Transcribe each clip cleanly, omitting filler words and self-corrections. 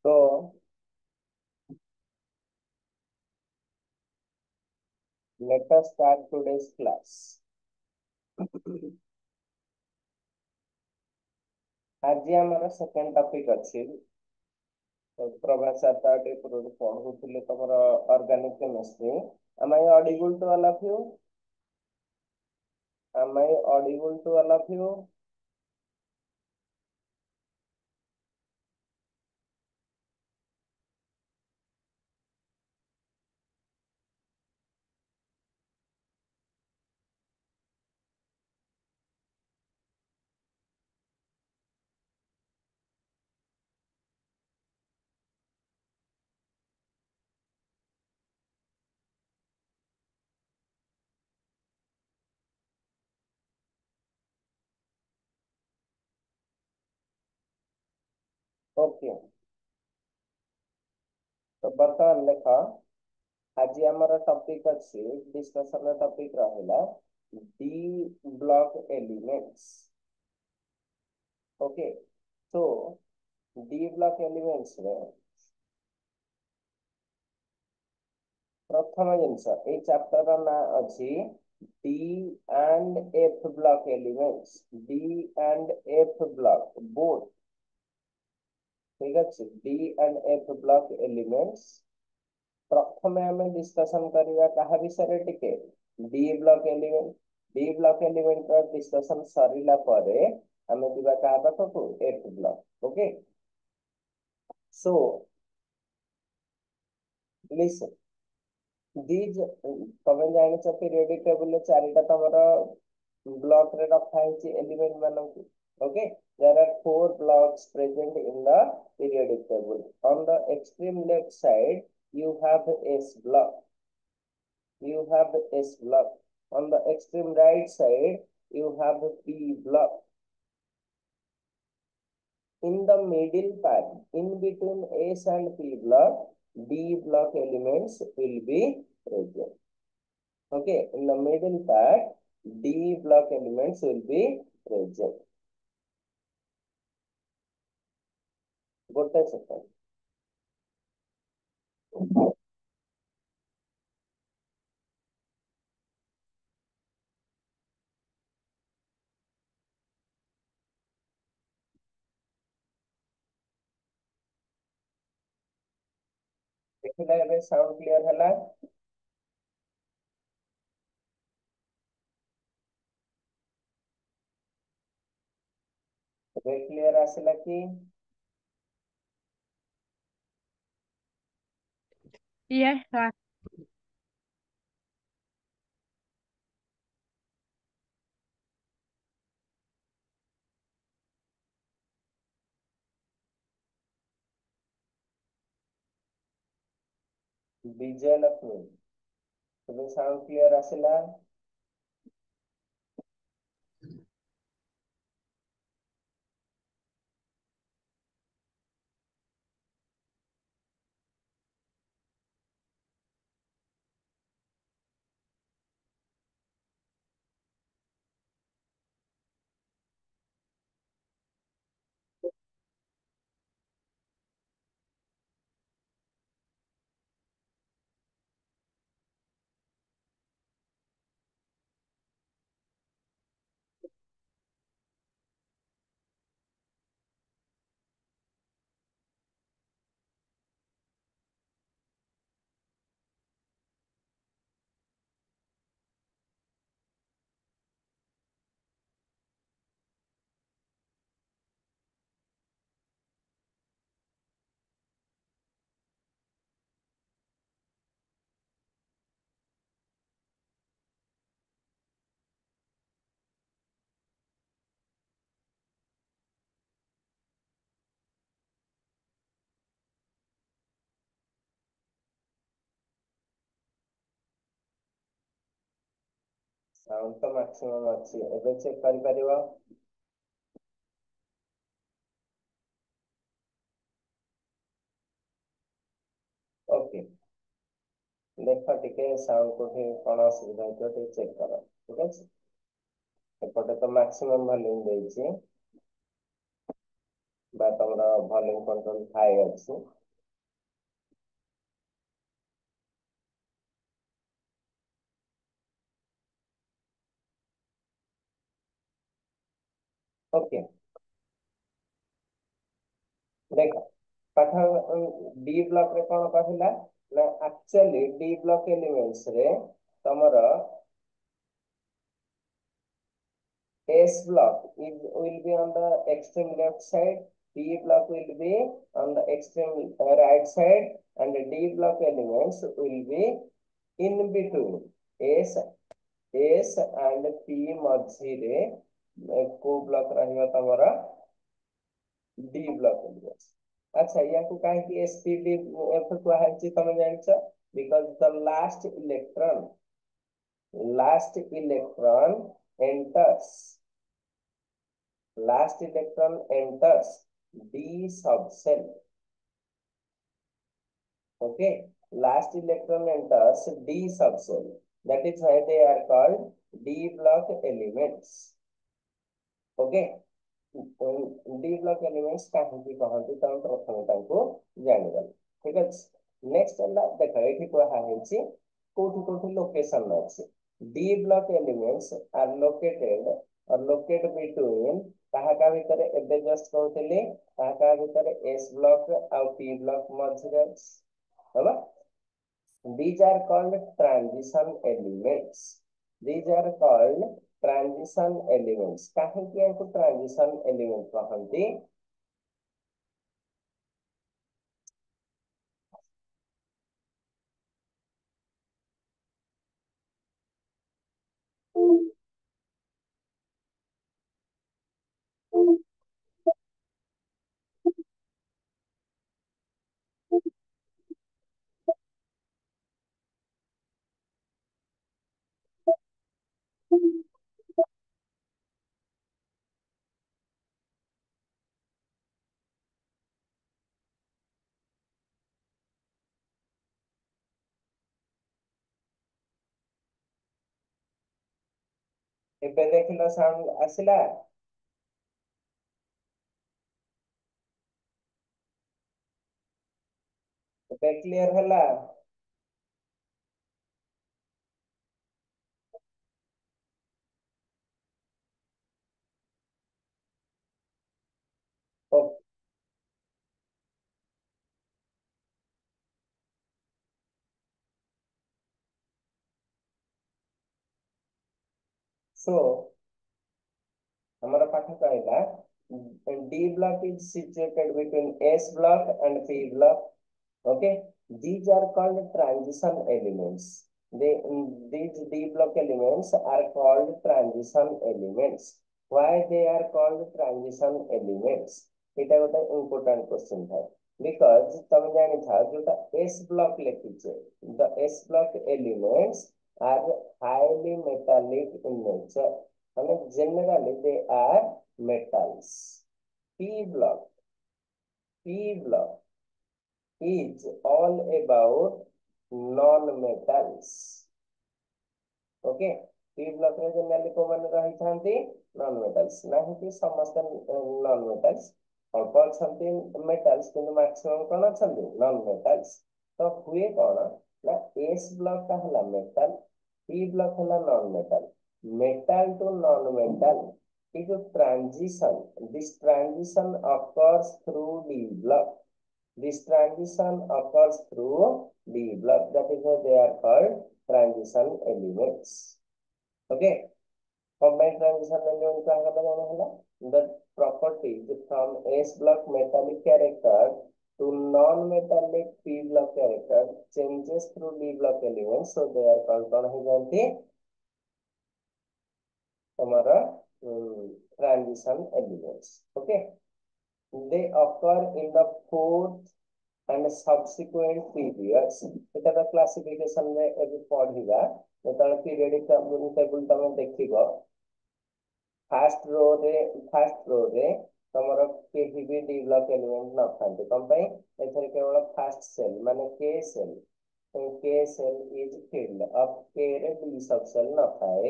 So let us start today's class. आज आमर second topic अच्छी प्रभात 7-8 पढ़ुले तुम organic chemistry. Am I audible to all of you? Am I audible to all of you? Okay. तो बर्तमान देख आज आमर टॉपिक अच्छी डिस्कशन टॉपिक रहा डी ब्लॉक एलिमेंट्स. ओके. तो डी ब्लॉक एलिमेंट्स में प्रथम जिनस ये चैप्टर ना अच्छी D and F block elements. D and F block both. ठीक अच्छे. D and F block elements प्रथम आम डिस्कसन करवा क्या विषय टिके D block element. D block element discussion सरला आम जा क्या पाखक F block. Okay. So listen these तुम जान पीरियोडिक टेबल चारिटा तुम ब्लॉक रे रखा है एलिमेंट मानक. Okay. there are four blocks present in the periodic table. On the extreme left side you have S block. You have S block. On the extreme right side you have P block. In the middle part, in between S and P block, D block elements will be present. Okay, in the middle part, D block elements will be present. Good second. देखिला एबे sound clear हला. एबे clear आसिला कि Yes, sir. विजय लक्ष्मी एबे sound clear आसिला. Sound तो maximum अच्छी एबे check कर परिबा. ओके. देख टिके साउंड को कौन असुविधा हो चेक कर. ठीक है. एपटे तो मैक्सिमम वॉल्यूम देछि बा तुमरा वॉल्यूम कंट्रोल हाई अछि. ओके देख पाठ डी ब्लॉक रे कौन कहला ना एक्चुअली डी ब्लॉक एलिमेंट्स रे तमर S block will be on the extreme left side, P block will be on the extreme right side, and D block elements will be in between. S and P मझिरे को block रहिबा तमरा D block elements. अच्छा या को काहे कि SPD F को है तमे जानिछ because the last electron enters D subcell. Okay, last electron enters D subcell. That is why they are called D block elements. Okay, D block elements काहेकि कहନ୍ତି तम प्रथमे तांको जानिगल ठीक अछि नेक्स्ट हला देखा एठी कोहा हेछि कोठी कोठी लोकेशन अछि D block elements are located between କାହାକା ଭିତରେ ଏବେ ଜଷ୍ଟ କହୁଥିଲି କାହାକା ଭିତରେ S block ଆଉ P block ମଝିରେ ହେଲା these are called transition elements these are called transition elements काहेकि याको transition element कहନ୍ତି ଏବେ ଦେଖିଲ ସାଉଣ୍ଡ ଆସିଲା ଏବେ କ୍ଲିୟର ହେଲା सो हमारा पाठ कहला D block is situated between S block and P block. Okay, these are called transition elements. These D block elements are called transition elements. Why they are called transition elements? It is an important question है because तुम जानी था जो S block लिखिचे the S block elements are highly metallic in nature. I mean, generally they are metals. P block is all about non-metals. Okay, P block रे generally को मन रही थांती non-metals नहीं कि समस्त non-metals अल्प अछंती metals किंतु maximum कौन अछंती non-metals तो हुए कौन ना S block का हला metal P block हला non-metal metal to non-metal is a transition this transition occurs through D block this transition occurs through D block. That is why they are called transition elements. Okay. Combined transition element the properties from S block metallic character to non-metallic P block character changes through D block elements. So they are called transition elements. Okay. They occur in the fourth and subsequent periods. এটা তো classification রে ଏବେ ପଢିବା ଯେତେବେଳେ periodic table ତମେ ଦେଖିବ first रो ରେ ତମର କେହି ବି ଡି ବ୍ଲକ ଏଲିମେଣ୍ଟ ନଥାନ୍ତି କଣ ପାଇଁ ଏଥିରେ କେବଳ ଫାର୍ଷ୍ଟ ସେଲ୍ ମାନେ के सेल इज फिल्ड अब के रे डी सब सेल नଥାଏ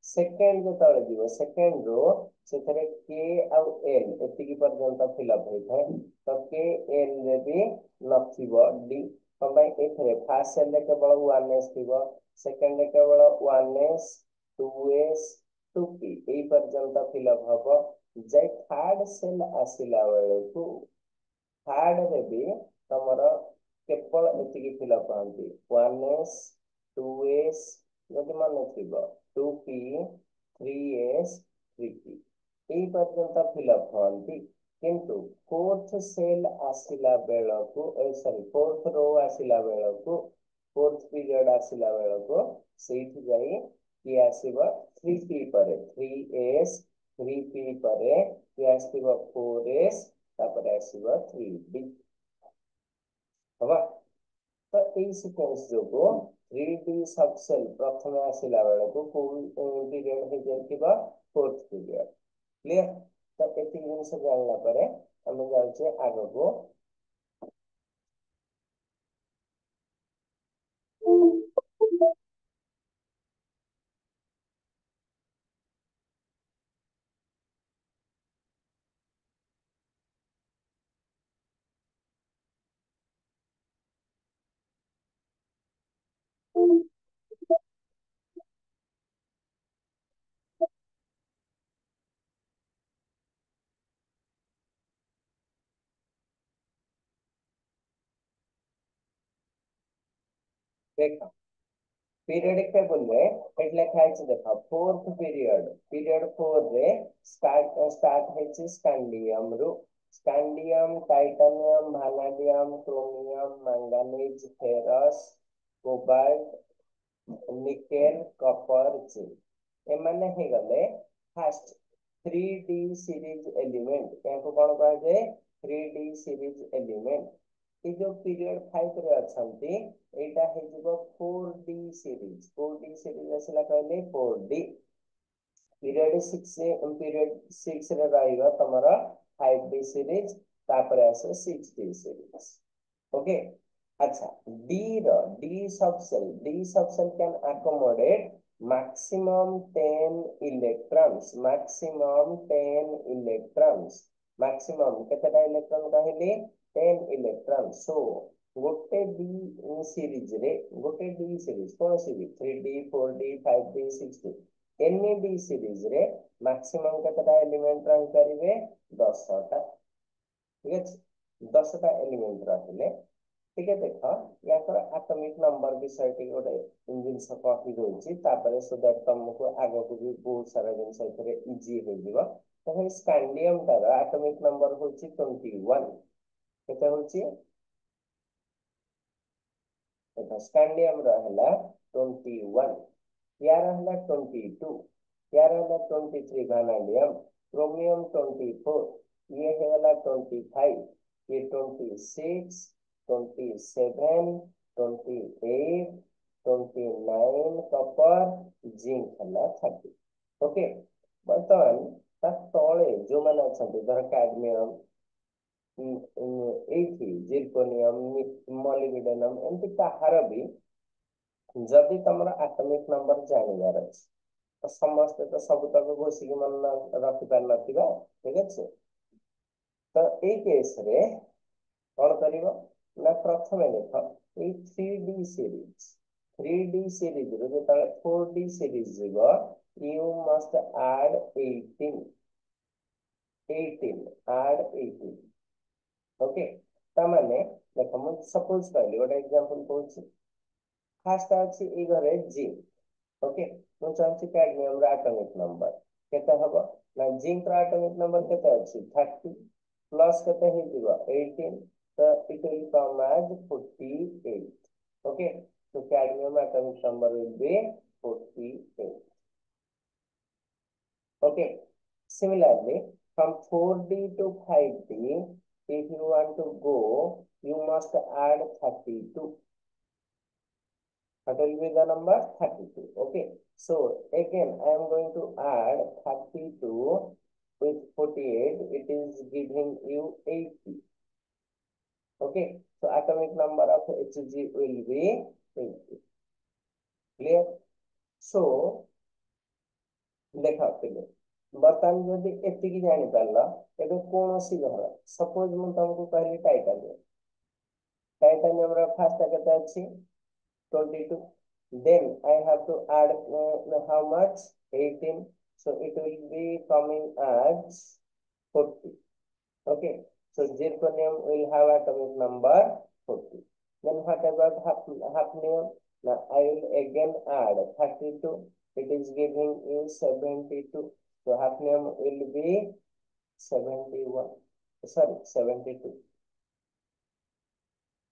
सेकेंड ଯେତେବେଳେ ଯିବ सेकेंड रो ସେଥିରେ के ଆଉ एल ଏତିକି ପର୍ଯ୍ୟନ୍ତ ଫିଲअପ ହୋଇଥାଏ ତ के एल ରେ ବି नथिबो डी कम by एथरे फर्स्ट सेल रे केवल 1s थिबो सेकंड रे केवल 1s 2s 2p एई पर्यंत फिलअप हबो ଯାଇ ଥାର୍ଡ ସେଲ୍ ଆସିଲା ବେଳକୁ ଥାର୍ଡରେ ବି ତମର କେବଳ ଏତିକି ଫିଲଅପ୍ କରନ୍ତି 1s 2s ଯଦି ମନେ ଥିବ 2p 3s 3p এই ପର୍ଯ୍ୟନ୍ତ ଫିଲଅପ୍ କରନ୍ତି କିନ୍ତୁ ଫୋର୍ଥ ସେଲ୍ ଆସିଲା ବେଳକୁ ସରି ଫୋର୍ଥ ରୋ ଆସିଲା ବେଳକୁ ଫୋର୍ଥ ପିରିୟଡ ଆସିଲା ବେଳକୁ ସେଇଠି ଯାଇ କିଏ ଆସିବ 3p ପରେ 3s 3p ପରେ କିଏ ଆସିବ 4s ତାପରେ ଆସିବ 3d ହବ ତ ଏଇ ସିକ୍ୱେନ୍ସ ଯୋଗୁ 3d ସବସେଲ୍ ପ୍ରଥମେ ଆସିଲା ବେଳକୁ କୋଉ ପିରିୟଡ ହେଇଯାଇଥିବ ଫୋର୍ଥ ପିରିୟଡ କ୍ଲିୟର ତ ଏତିକି ଜିନିଷ ଜାଣିଲା ପରେ ଆମେ ଯାଉଛେ ଆଗକୁ ଦେଖ periodic table ରେ ଏଠି ଲେଖା ହେଇଛି ଦେଖ fourth period 4 ରେ start ହେଇଛି scandium ରୁ scandium titanium vanadium chromium manganese ferrous cobalt nickel copper zinc एमाने हेगले फास्ट 3d सीरीज एलिमेंट याको कोन कह जाए 3d सीरीज एलिमेंट ये जो पीरियड 5 रे अछंती एटा हे जिवो 4d सीरीज असला कहले 4d पीरियड 6 रे रहइबा तमरा 5d सीरीज तापर आसे 6d सीरीज ओके अच्छा D subcell can accommodate maximum केतेटा इलेक्ट्रॉन कहली 10 इलेक्ट्रॉन सो गोटे डी सीरीज कौन सी भी 3d 4d 5d 6d any D series रे मैक्सिमम केतेटा एलिमेंट रही परिवे 10 टा ठीक है 10 टा एलिमेंट रहिले ठीक है देख याकर एटॉमिक नंबर विषय टी गोटे जिनस कहि दोछि तापर सो दैट तुमको आगो को भी बहुत सारा जिनस एथरे इजी हो जिवो तो स्कैंडियम तार एटॉमिक नंबर होछि 21 केते होछि देखो स्कैंडियम रहला 21 यार रहला 22 यार रहला 23 वैनेडियम क्रोमियम 24 ये हेला 25 ये 26 27 28 29 कपर जिंक है 30 ओके बर्तमान ता तले जो माने अछंती धर कैडमियम एथि जिरकोनियम मॉलिब्डेनम एमती कहार भी जदि तुम एटॉमिक नंबर जानिबार अछि तो समस्त तो सब तक घोषिक मन रखि पार नथिबा ठीक अछि तो ए केस रे कौन करिवो ना प्रथमे देख ए 3d सीरीज रो जेता 4d सीरीज जीवो you must add 18 add 18 okay ता माने देखो मु सपोज कहली गोटे एग्जांपल कहूची फास्ट अछि ए घरे जिंक ओके मु चाहूची कैडमियम रो एटॉमिक नंबर केते हबो ना जिंक रो एटॉमिक नंबर केते अछि 30 प्लस केते हे दिबो 18 तो it will come as 48 okay so cadmium atomic number will be 48 okay similarly from 4d to 5d if you want to go you must add 32 that will be the number 32 okay so again I am going to add 32 with 48 it is giving you 80 okay so atomic number of Hg will be 80 clear so देखा पिले बर्तमान जदि एतिकी जानि पारला एबे कोनोसी घर suppose मु तुमको कहली टाइटानियम रो फास्ट केते अछि 22 then I have to add how much 18 so it will be coming as 40. Okay, so zirconium will have atomic number 40. Then what about hafnium? Now I will again add 32. It is giving you 72. So hafnium will be 71. Sorry, 72.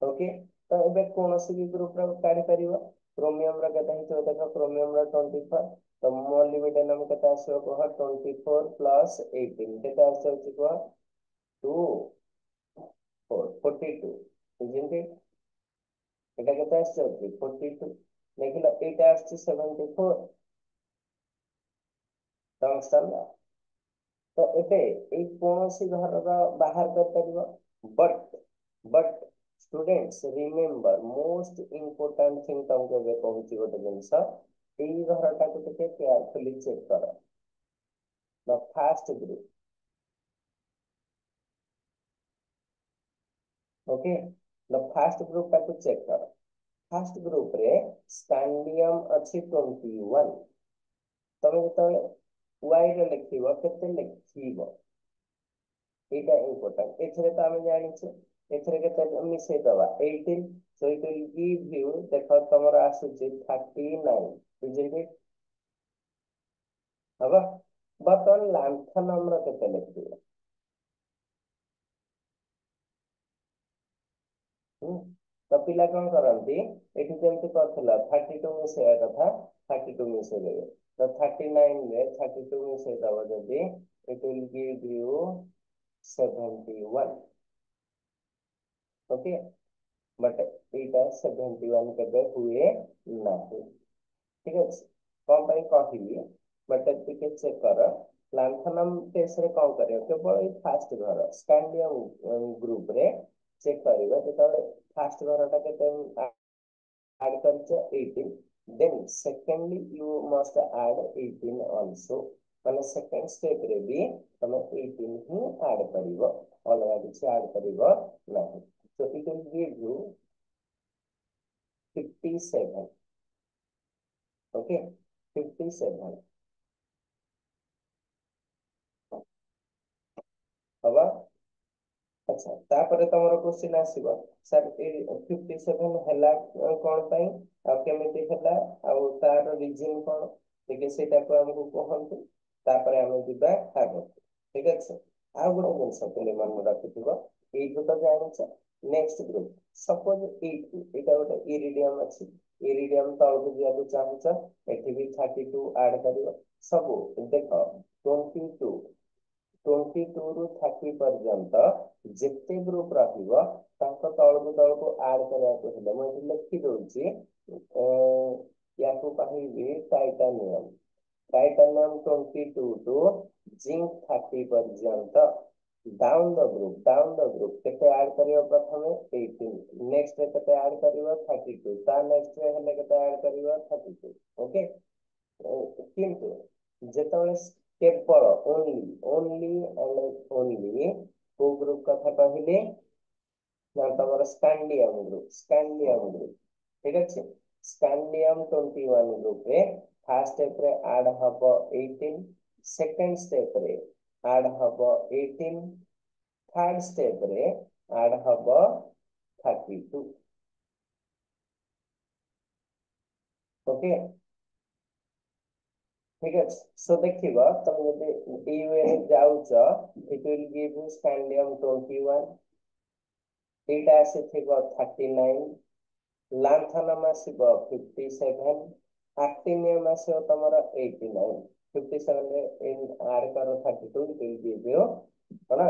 Okay, तो ଏବେ କୌଣସି ବି group ର କାଢି ପାରିବ। Chromium ର କେତେ ହେଇଥିବ ଦେଖ, କ୍ରୋମିୟମ ର 24, ତ ମୋଲିବ୍ଡେନମ କେତେ ଆସିବ କୁହ, 24 ପ୍ଲସ୍ 18 କେତେ ଆସିଯାଉଛି କୁହ, 2 4 42, isn't it? এটা କେତେ ଆସିଯାଉଛି 42, ଦେଖିଲ ଏଇଟା ଆସିଛି 74, understand ନା? ତ ଏବେ ଏଇ କୌଣସି ଘରର ବାହାର କରିପାରିବ, but students remember most important thing ତମକୁ ଏବେ କହୁଛି ଗୋଟେ ଜିନିଷ, ଏଇ ଘରଟାକୁ ଟିକେ carefully check କର। the first group, okay, the first group टाକୁ check କର। first group ରେ scandium ଅଛି 21, ତମେ ଯେତେବେଳେ y ରେ ଲେଖିବ କେତେ ଲେଖିବ, এইটা ইম্পর্টেন্ট। এখানে তো আমি জানিছি এখানে কেতে মিশাই দেবা 18, so it will give you দেখো তোমার আসুଛି 39, isn't it? হবা বর্তমান লান্থনম র কেতে লিখিবা, তো পিলা কোন করନ୍ତି এটি যেমতি করଥିଲା 32 মিশাଇବା କଥା 32 মিশাই দেবে, তো 39 রে 32 মিশাই দেবা যদি it will give you 71, okay, but ଏଇଟା 71 କେବେ ହୁଏ ନାହିଁ, ঠিক আছে? କଣ ପାଇଁ କହିଲି, ବଟ୍ ଟିକେ ଚେକ୍ କର। ଲାନ୍ଥନମ କେସରେ କଣ କରିବ, କେବଳ ଏଇ ଫାଷ୍ଟ ଘର ସ୍କାଣ୍ଡିୟମ ଗ୍ରୁପ ରେ ଚେକ୍ କରିବ, ଯେତେବେଳେ ଫାଷ୍ଟ ଘରଟା କେତେ add କରିଛ 18, then secondly you must add 18 also, ମାନେ ସେକେଣ୍ଡ ସ୍ଟେପ ରେ ବି ତମେ 18 ହିଁ add କରିବ, ଅଲଗା କିଛି add କରିବ ନାହିଁ। so it will give you 57, okay, 57 हवा। अच्छा तापर तमरो क्वेश्चन आसीबो सर ए 57 हला कोन पई आ केमिति हला आ तार रीजन कोन, ठीक है सेटा को हमको कहंतु, तापर हम दिबा आगो, ठीक है? आ गुड जिंस पे मन रखिथिबो, ए तो जानिछ। नेक्स्ट ग्रुप सपोज एटा गोटे इरिडियम अछि, इरिडियम तळको दिया को चाहछ, एठी भी 32 ऐड करियो, सब देखो 22 22 ରୁ 30 पर्यंत ଯେତେ ଗ୍ରୁପ ରହିବ ତାଙ୍କ ତଳକୁ ଆଡ କରିବାକୁ ହେଲେ ମୁଁ ଏଠି ଲେଖି ଦଉଛି, ୟାକୁ କହିବି टाइटानियम, टाइटानियम 22 टू जिंक 30 पर्यंत, डाउन द ग्रुप केते ऐड करियो, प्रथमे 18, नेक्स्ट रे केते ऐड करियो 32, ता नेक्स्ट रे हेले केते ऐड करियो 32, ओके। किंतु जेतବେଳେ केवल ओनली एंड ओनली को ग्रुप कथा कहले ना तमर स्कैंडियम ग्रुप, ठीक है? स्कैंडियम 21 ग्रुप रे फर्स्ट स्टेप रे ऐड हबो 18, सेकंड स्टेप रे ऐड हबो 18, थर्ड स्टेप रे ऐड हबो 32, ओके, ठीक है? सो देखिबा तुम जदि ई वे जाउछ it will give you scandium 21, एटा आसीथिबो 39, लांथनम आसीबो 57, एक्टिनियम आसीबो तमरो 89, 57 रे इन ऐड करो 32, इट विल गिव यू कोना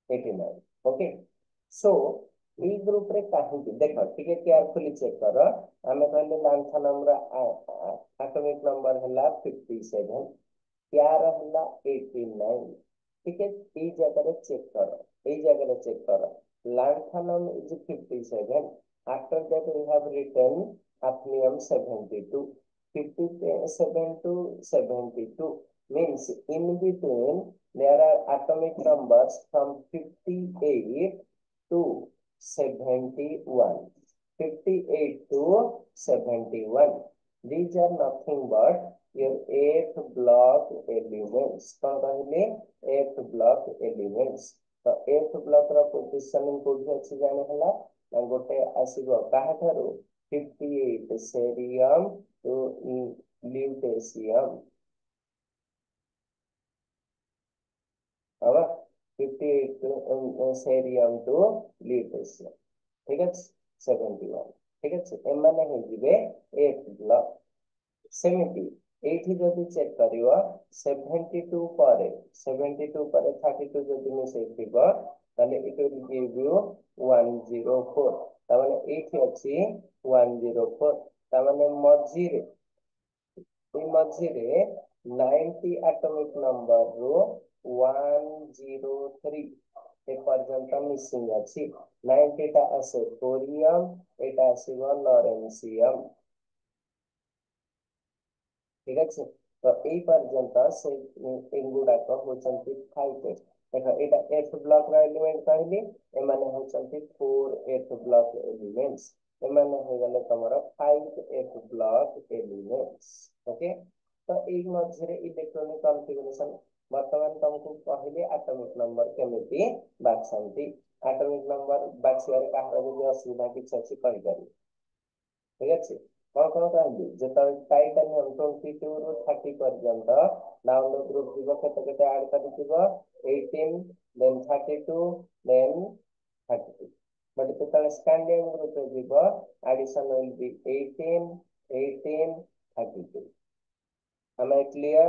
89, ओके। सो এই গ্রুপ রে কাহিকি দেখো টিকে কেয়ারফুলি চেক কর, আমি कहले लांथनम रा एटॉमिक नंबर हला 57, यार हला 89, ठीक है? এই জায়গায় চেক কর, এই জায়গায় চেক কর, lanthanum is 57, after that we have written hafnium 72, 57 to 72 means in between there are atomic numbers from 58 to 71, 58 to 71, these are nothing but your f block elements कौन कहले f block elements तो f block ର positioning कोठी अछि जाने हला ना गोटे आसीबो काहा थारो 58 सेरियम to lutetium हवा 58 सेरियम to lutetium ठीक है 71 ठीक है एमाने हे जिवे f block सेमिति एठी जदि चेक करियो 72 पारे 72 पारे 32 जदि मिसे थिबो ताले इट विल गिव यू 104 तामाने एठी अछि 104 तामाने मझिरे ए मझिरे 90 एटॉमिक नंबर रो 103 ए पर्यंत मिसिंग अछि 90 टा आसे थोरियम एटा आसीबो लॉरेंसियम ठीक আছে তো এই পর্যন্ত সে এগুড়াক হচ্ছেন ফাইভেট দেখো এটা এফ ব্লক র এলিমেন্ট কহিলি এমানে হচ্ছেন 4 এফ ব্লক এলিমেন্টস এমানে হয়ে গেলে তোমার 5 এফ ব্লক এলিমেন্টস ওকে তো এই মধ্যে ইলেকট্রনিক কনফিগারেশন বর্তমান তোমাকে কহিলি এটমিক নম্বর কেমিতি বাছন্তি এটমিক নম্বর বাছিবার কাহার যদি অসুবিধা কিছু আছে কহিপারি ঠিক আছে कौन कहली যেতବେଳେ টাইটানিয়াম 22 ରୁ 30 পর্যন্ত ডাউনলোড গ্রুপ দিব কেতে কেতে আড କରିଥିବ 18 then 32 then 32 but যেতବେଳେ স্ক্যান্ডিয়াম গ্রুপে দিব addition will be 18 18 32 am I clear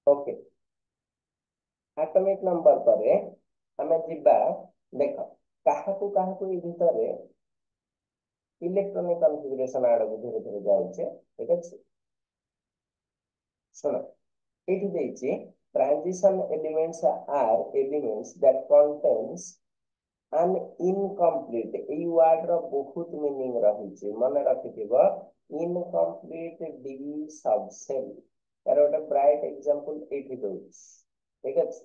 okay atomic number ପରେ ଆମେ ଯିବା ଦେଖ କାହାକୁ ଏ ଭିତରେ इलेक्ट्रॉनिक कॉन्फ़िगरेशन आड़ को धीरे धीरे जाउछे ठीक अछि सुनो एठी देछि transition elements are elements that contains an incomplete এই ওয়ার্ড র বহুত মিনিং রহিছে মনে রাখিथिबो incomplete d subcell তার একটা ব্রাইট एग्जांपल এটি দউছি ঠিক আছে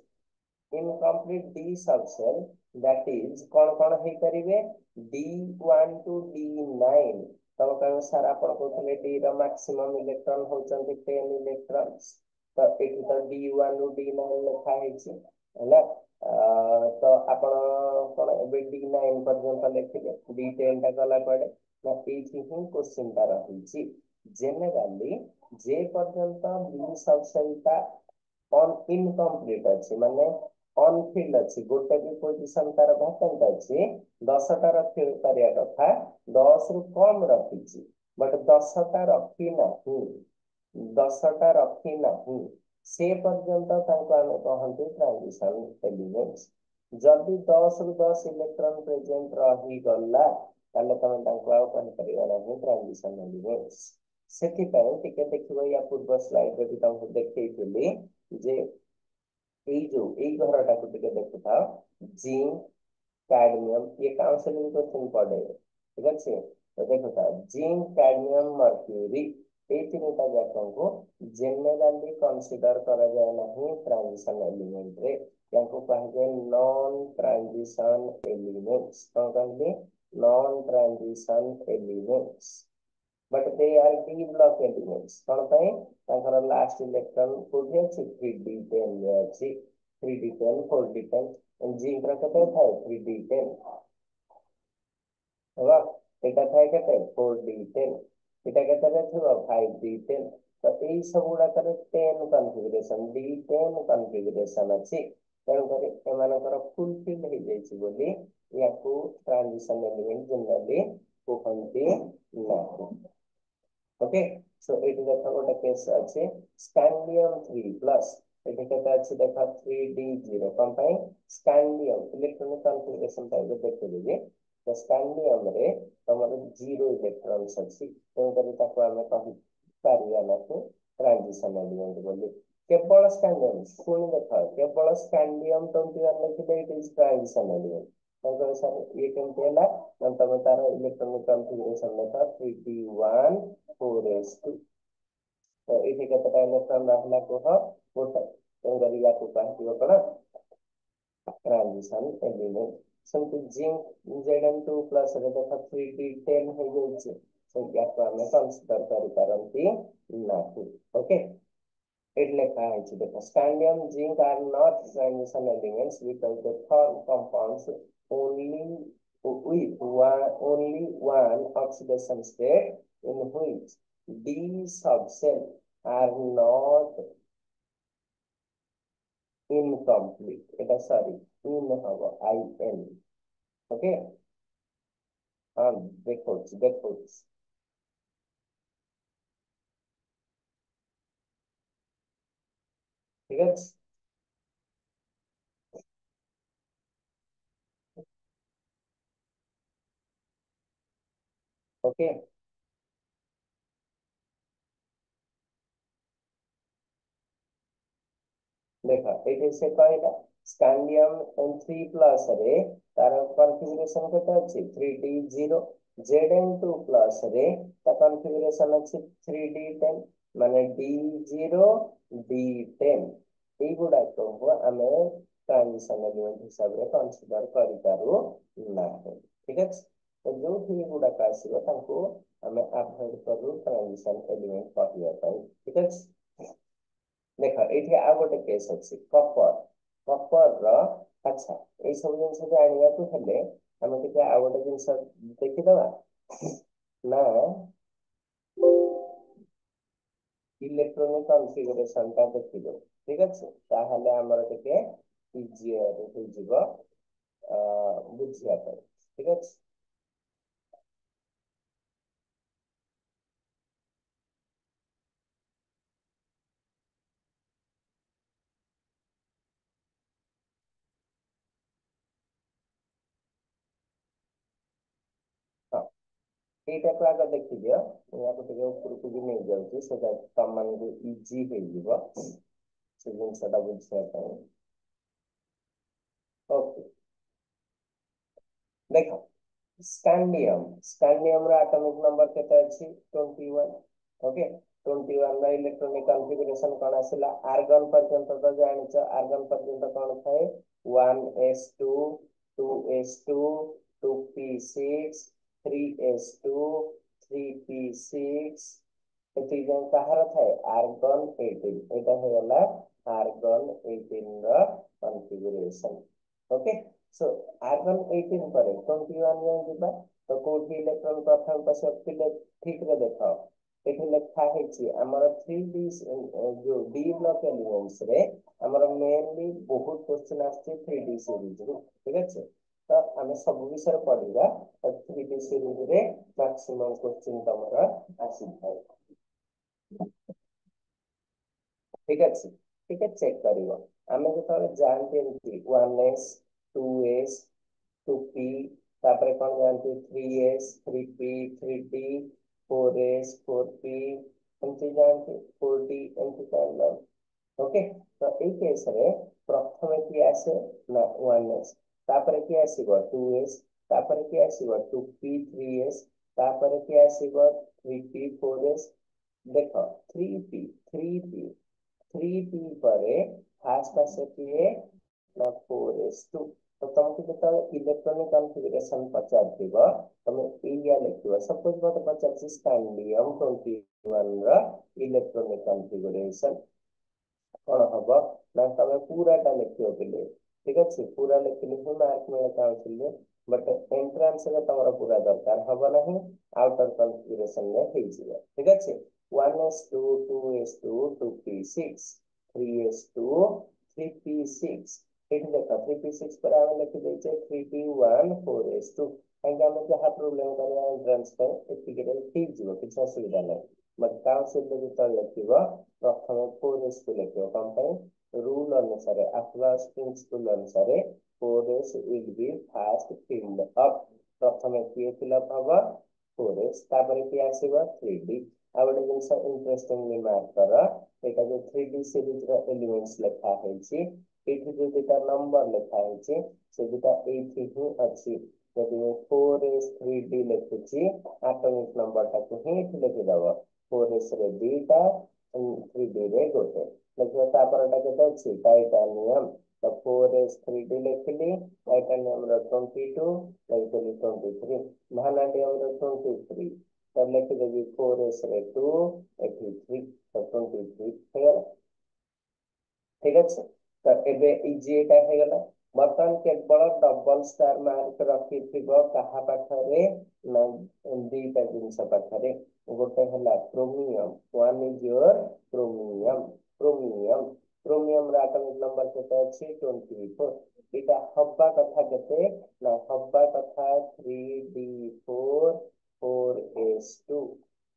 incomplete d subcell that is कौन हे करिवे d1 to d9 तब कहबो सर आपण कहले d ର मैक्सिमम इलेक्ट्रॉन होचंती 10 इलेक्ट्रॉन्स तो एठी तो d1 ରୁ d9 ଲେखा ହେଇଛି ହେଲା तो आपण कोन एबे d9 पर्यंत लेखिले d10 टा गला पड़े ना एठी ही क्वेश्चन ता रहिछि जनरली जे पर्यंत b सबसेल ता ऑन इनकम्प्लीट अछि माने अनफिल्ड अछि गोटे भी पोजीशन तार वैकेंट अछि 10 टा रखि पारिया कथा 10 रु कम रखिछि बट 10 टा रखि नाही 10 टा रखि नाही से पर्यंत तांको आमे कहंती ट्रांजिशन एलिमेंट्स जदि 10 रु 10 इलेक्ट्रॉन प्रेजेंट रही गला ताले तमे तांको आउ कहि परिबा नाही ट्रांजिशन एलिमेंट्स ସେଥିପାଇଁ ଟିକେ ଦେଖିବ या पूर्व स्लाइड रे भी तुमको देखैଥିଲି जे এই ঘরটাକୁ ଟିକେ ଦେଖୁଥାଅ जिंक कैडमियम ये काउंसलिंग क्वेश्चन पड़े ठीक अच्छे तो देखो था जिंक कैडमियम मर्क्यूरी ये तीनटा जाकको जनरली कंसीडर करा जाए नहीं ट्रांजिशन एलिमेंट रे याको कहे नॉन ट्रांजिशन एलिमेंट्स तो कहले non transition elements but they are d block elements कौन पाए तांकर लास्ट इलेक्ट्रॉन कोठी अछि 3d10 रे अछि 3d10 4d10 जिंक रा कते थाए 3d10 हवा एटा थाए कते 4d10 एटा कते रे थिबो 5d10 तो एई सब गुडा करे 10 कॉन्फ़िगरेशन d10 कॉन्फ़िगरेशन अछि तेणु करे एमानकर फुलफिल हे जाइछि बोली याकू ट्रांजिशन एलिमेंट जनरली कहंती नाही ओके सो it is देखो गोटे केस अछि स्कैंडियम 3 प्लस एठी केते अछि देखो 3d0 कम पई स्कैंडियम इलेक्ट्रॉनिक कॉन्फ़िगरेशन टाइप देखि देबे तो स्कैंडियम रे तमर 0 इलेक्ट्रॉन्स अछि तेन करी ताको हमें कहि पारिया नाही ट्रांजिशन एलिमेंट बोली केवल स्कैंडियम पुणी देख केवल स्कैंडियम 21 लिखिले इट इज ट्रांजिशन एलिमेंट तो सर ये केमती है ना तुम तार इलेक्ट्रॉनिक कॉन्फ़िगरेशन लेख 3p1 4s2 तो ये केतेटा इलेक्ट्रॉन रहला कह गोटे तेणुकर या कह कौन ट्रांजिशन एलिमेंट सेमती जिंक Zn2 प्लस रे देख 3p10 हो जाउछि सो या को हमें कंसीडर करि पारंती नाही ओके એટલે કાંઈ છે देखो scandium zinc are not transition elements because they form compounds only with only one oxidation state in which d subshell are not incomplete এটা সরি in হবো in ওকে দেখো দেখো ঠিক আছে ওকে देखा ये से कहला स्कैंडियम 3 प्लस रे तार कॉन्फ़िगरेशन केते अछि 3d0 Zn2 प्लस रे ता कॉन्फ़िगरेशन अछि 3d10 माने d0 d10 এই গুড়া को आमे ट्रांजिशन एलिमेंट हिसाब रे कंसीडर करि पारू नाही ठीक अछि तो जो भी गुडा आसीबो ताको आमे अवॉइड करू ट्रांजिशन एलिमेंट कहलिया पई ठीक अछि देख ये आ गोटे केस अच्छी कपर कपर अच्छा ये सब जिन जानवाक हेले आम टे आ गोटे जिन देखीदबा ना इलेक्ट्रॉनिक कॉन्फ़िगरेशन टा देखिदो ठीक अच्छे ताहले हमर टे इजियर हो जिवो बुझिया पर ठीक अच्छे हाँ এইটা তো আগে দেখি দিও ମୁଁ ଆକୁ ଟିକେ ଉପରକୁ ବି ନେଇ ଯାଉଛି ସେଟା ତମମାନଙ୍କୁ ଇଜି ହେଇଯିବ ସେ ଜିନିଷଟା ବୁଝିବା ପାଇଁ ଓକେ ଦେଖ स्कैंडियम रा एटॉमिक नंबर केते अछि 21 ओके 21 रा इलेक्ट्रॉनिक कॉन्फ़िगरेशन कोन आसिला आर्गन पर्यंत तो जानिछ आर्गन पर्यंत कोन थाए 1s2 2s2 2p6 3s2 3p6 एति जन कहार थाए आर्गन 18 एटा होयला आर्गन 18 रा कॉन्फ़िगरेशन ओके सो आर्गन 18 पर 21 जाए जिबा तो कोठी इलेक्ट्रॉन प्रथम पास पिले ठीक रे देखो एठी लिखा है छी हमर 3d जो डी ब्लॉक एलिमेंट्स रे हमर मेनली बहुत क्वेश्चन आछे 3d सीरीज रो ठीक আছে तो हमें सब विषय पढ़िबा 3d सीरीज रे मैक्सिमम क्वेश्चन तमरा आसी थाए ठीक আছে ठीक है चेक करिवो हमें जेतले जानते एमती 1s 2s 2p तापरे कौन जानते 3s 3p 3d 4s 4p एमती जानते 4d एमती जानते ओके तो এই কেস রে প্রথমে কি আসে না 1s তারপরে কি আসিব 2s তারপরে কি আসিব 2p 3s তারপরে কি আসিব 3p 4s দেখো 3p 3p 3p পরে ফার্স্ট আসে কি না 4s2 तो तुमको जो इलेक्ट्रॉनिक कॉन्फ़िगरेशन पचार दिबो तुम एरिया लिखिबो सपोज मते पचार स्कैंडियम 21 रा इलेक्ट्रॉनिक कॉन्फ़िगरेशन कौन हम ना तुम पूराटा लिखियो बोले ठीक अच्छे पूरा लिखिले ही मार्क मिले काउंसिल बट एंट्रेंस रे तमरा पूरा दरकार हबो नहीं आउटर कॉन्फ़िगरेशन में हो जिवो ठीक अच्छे 1s2 2s2 2p6 3s2 3p6 एठी देखो 3p6 पर आमे लिखि देछे 3p1 4s2 काहे हम जहा प्रॉब्लम करिया एंट्रेंस पे एटिकल ठीक जिवो किछ असुविधा नहीं बट काउंसिल रे तो लिखिबो प्रथम 4s को लिखिबो कम पे रूल अनुसार अप्लास प्रिंसिपल अनुसार 4s will be first filled up प्रथम किए फिल अप हबो 4s तापर कि आसीबो 3d आ गोटे जिनस इंटरेस्टिंगली मार्क कर एटा जो 3D सीरीज रो एलिमेंट्स लिखा होइछि एठी जो दुटा नंबर लिखा होइछि से दुटा एठी ही अछि जदि 4s 3D लिखुछि एटॉमिक नंबर टाको ही एठी लिखि दबो 4s रे दुटा 3D रे गोटे लिखियो तापरटा केते अछि टाइटानियम तो 4s 3D लिखिली टाइटानियम रो 22 लिखिली 23 भानाडियम रो 23 तो लिखिदेबी 4s रे 2 एठी 3 तो 23 हेगला ठीक अच्छे तो एबे इजी एटा हेगला बर्तन केवल डबल स्टार मार्क रखिथिबो कहा पाखरे ना दीटा जिनस पाखरे गोटे हला chromium one is your chromium chromium रा एटॉमिक नंबर केते अछि 24 एटा हब्बा कथा केते ना हब्बा कथा 3d4 4s2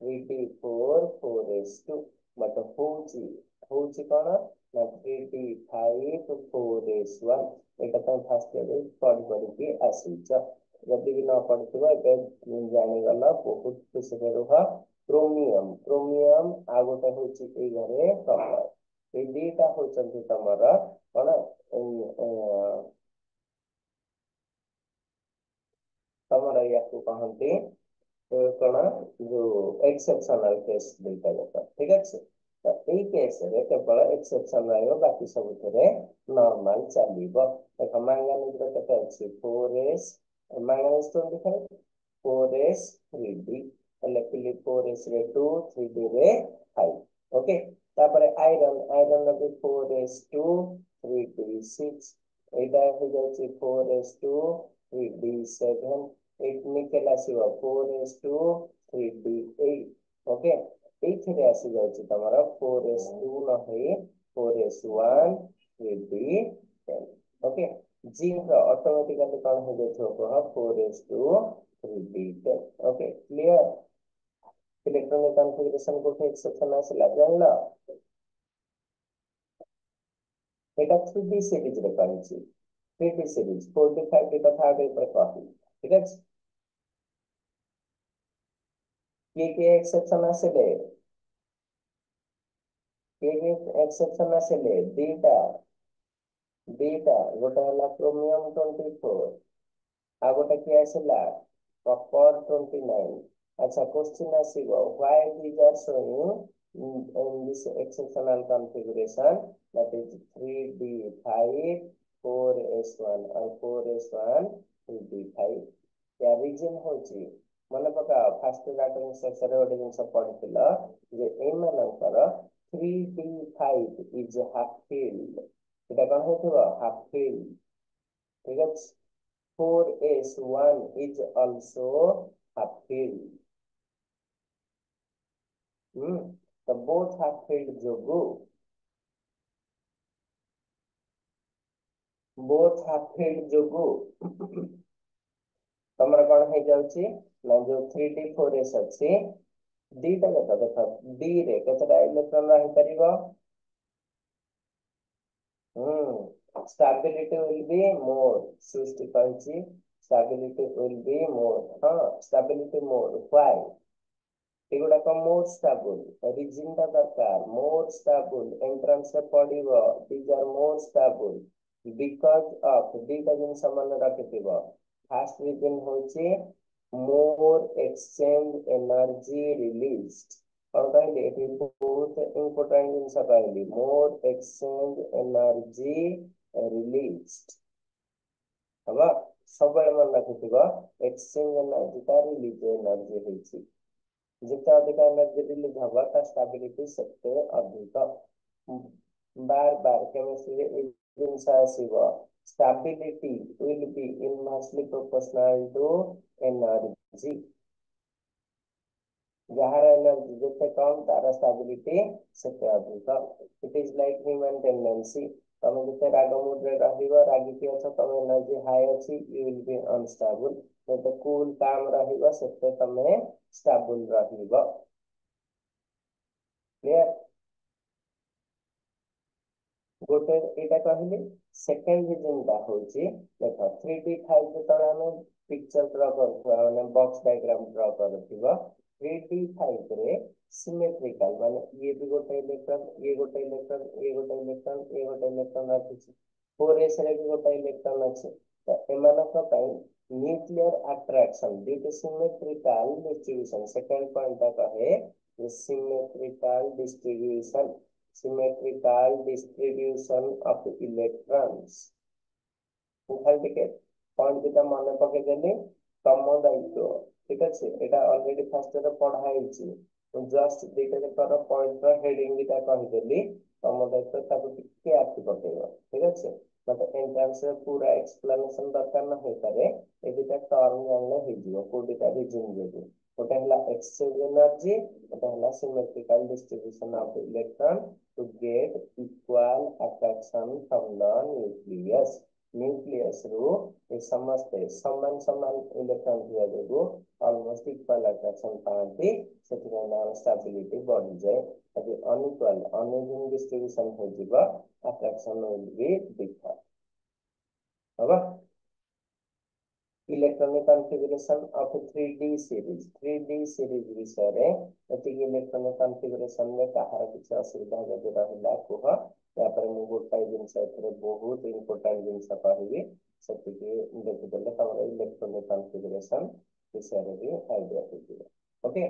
3d4 4s2 but होउची कोन ना 3d5 4s1 एटा तो फास्ट रे पढ़ के आसीच जदि भी न पढ़थिबो एबे जानि गला बहुत खुशी रे रुह क्रोमियम क्रोमियम आ गोटे होउची ए घरे कपर ए दीटा होचंती तमर कोन तमर याकू कहंती कोन जो एक्सेप्शनल केस दुईटा जाक ठीक अछि तो एई केस रे केवल एक्सेप्शन रहइबो बाकी सब थरे नॉर्मल चलिबो देखो मैंगनीज रे केते अछि 4s मैंगनीज तो देखो 4s 3d लिखिली 4s रे 2 3d रे 5 ओके तापरे आयरन आयरन रे 4s2 3d6 एटा हो जाछि 4s2 3d7 8 निकल आसीबो 4s2 3d8 ओके एथिरे आसी जाଉଛି तमरा 4s2 न होई 4s1 3d10 okay zinc automatically कौन हो जाइछो कह 4s2 3d10 okay clear electronic configuration को एक्सेप्शन आसिला जानला एटा 3D सीरीज रे कहछि 3D सीरीज 45 के कथा आगे पर कहि ठीक है के एक्सेप्शन आसिले के एक्सेप्शन आसिले दीटा गोटे हला क्रोमियम 24 आ गोटे के आसिला कॉपर 29 अच्छा क्वेश्चन आसीबो why these are showing in this exceptional configuration that is 3d5 4s1 और 4s1 3d5 या रीजन होची मन पका फास्ट डाटा सेक्शन रे गोटे जिंस पढिथिला जे ए मानकर 3d5 इज हाफ filled এটা কোন হইथिबो हाफ filled ठीक है 4s1 is also half filled तो both half filled जोगु both half filled जोगु तमरा कोन हे जाउची ना जो 3d4s अछि दीटा के देखो d रे केतरा इलेक्ट्रॉन रहि परिबो stability will be more Srishti कहछि stability will be more हाँ stability more why एगुड़ा का मोर स्टेबल रीजन ता दरकार मोर स्टेबल एंट्रेंस रे पडिबो these are more stable because of दीटा जिन समान रखिथिबो फर्स्ट रीजन होची मोर एक्सचेंज एनर्जी रिलीज्ड और कहले एटी बहुत इंपोर्टेंट जिन कहली मोर एक्सचेंज एनर्जी रिलीज्ड हबा सब मन रखिथिबो एक्सचेंज एनर्जी का रिलीज एनर्जी होची जितना अधिक एनर्जी रिलीज हवा का स्टेबिलिटी सेते अधिक बार बार केमिस्ट्री जिनसा आसीबो stability will be inversely proportional to energy जहार एनर्जी जिते कम तार स्टेबिलिटी सेते अधिक it is like human tendency तमे जिते राग मूड रे रहिबो रागी के छ तमे एनर्जी हाई अछि यू विल बी अनस्टेबल जिते कूल काम रहिबो सेते तमे स्टेबल रहिबो क्लियर गोटे एटा कहली सेकंड रीजन ता होची देखो 3d5 जतरा हम पिक्चर ड्रा करथवा माने बॉक्स डायग्राम ड्रा करथवा 3d5 रे सिमेट्रिकल माने ये भी गोटे इलेक्ट्रॉन ये गोटे इलेक्ट्रॉन ये गोटे इलेक्ट्रॉन ये गोटे इलेक्ट्रॉन अछि 4s रे भी गोटे इलेक्ट्रॉन अछि तो एमानक पई nuclear attraction due two symmetrical distribution second point कहे सिमेट्रिकल डिस्ट्रीब्यूशन of electrons ଖାଲି ଟିକେ ପଏଣ୍ଟ ଦିଟା ମନେ ପକେଇଦେଲି ତମ ଦାୟିତ୍ୱ ଠିକ ଅଛି ଏଟା ଅଲରେଡି ଫାର୍ଷ୍ଟରେ ପଢା ହେଇଛି ମୁଁ ଜଷ୍ଟ ଦିଟା ଯାକର ପଏଣ୍ଟର ହେଡିଂ ଦିଟା କହିଦେଲି ତମ ଦାୟିତ୍ୱ ତାକୁ ଟିକେ ଆଖି ପକେଇବ ଠିକ ଅଛି ମତେ ଏଣ୍ଟ୍ରାନ୍ସରେ ପୁରା ଏକ୍ସପ୍ଲାନେସନ ଦରକାର ନ ହେଇପାରେ ଏ ଦିଟା ଟର୍ମ ଜାଣିଲେ ହେଇଯିବ କୋଉ ଦିଟା ରିଜିନ ଯୋଗୁଁ ଗୋଟେ ହେଲା ଏକ୍ସଚେଞ୍ଜ ଏନର୍ଜି ଗୋଟେ ହେଲା symmetrical distribution of electron to get equal attraction from the nucleus. Nucleus रू ये समस्ते समान समान इलेक्ट्रॉन दिया जोगु ऑलमोस्ट इक्वल अट्रैक्शन पाती सेथिପାଇଁ ना स्टेबिलिटी बढ़ जाए यदि अनइक्वल अनइवन डिस्ट्रीब्यूशन हो जिवो अट्रैक्शन विल बी डिफर हबा electronic configuration of 3D series 3D series विषय रे एतिक इलेक्ट्रॉनिक कॉन्फ़िगरेशन में कहार किछ असुविधा जदि रहिला कुह या पर मु गोटाई जिंस एथरे बहुत इंपोर्टेंट जिंस कहबी सेतिक देखिदेले तमर इलेक्ट्रॉनिक कॉन्फ़िगरेशन विषय रे भी आईडिया होइबो ओके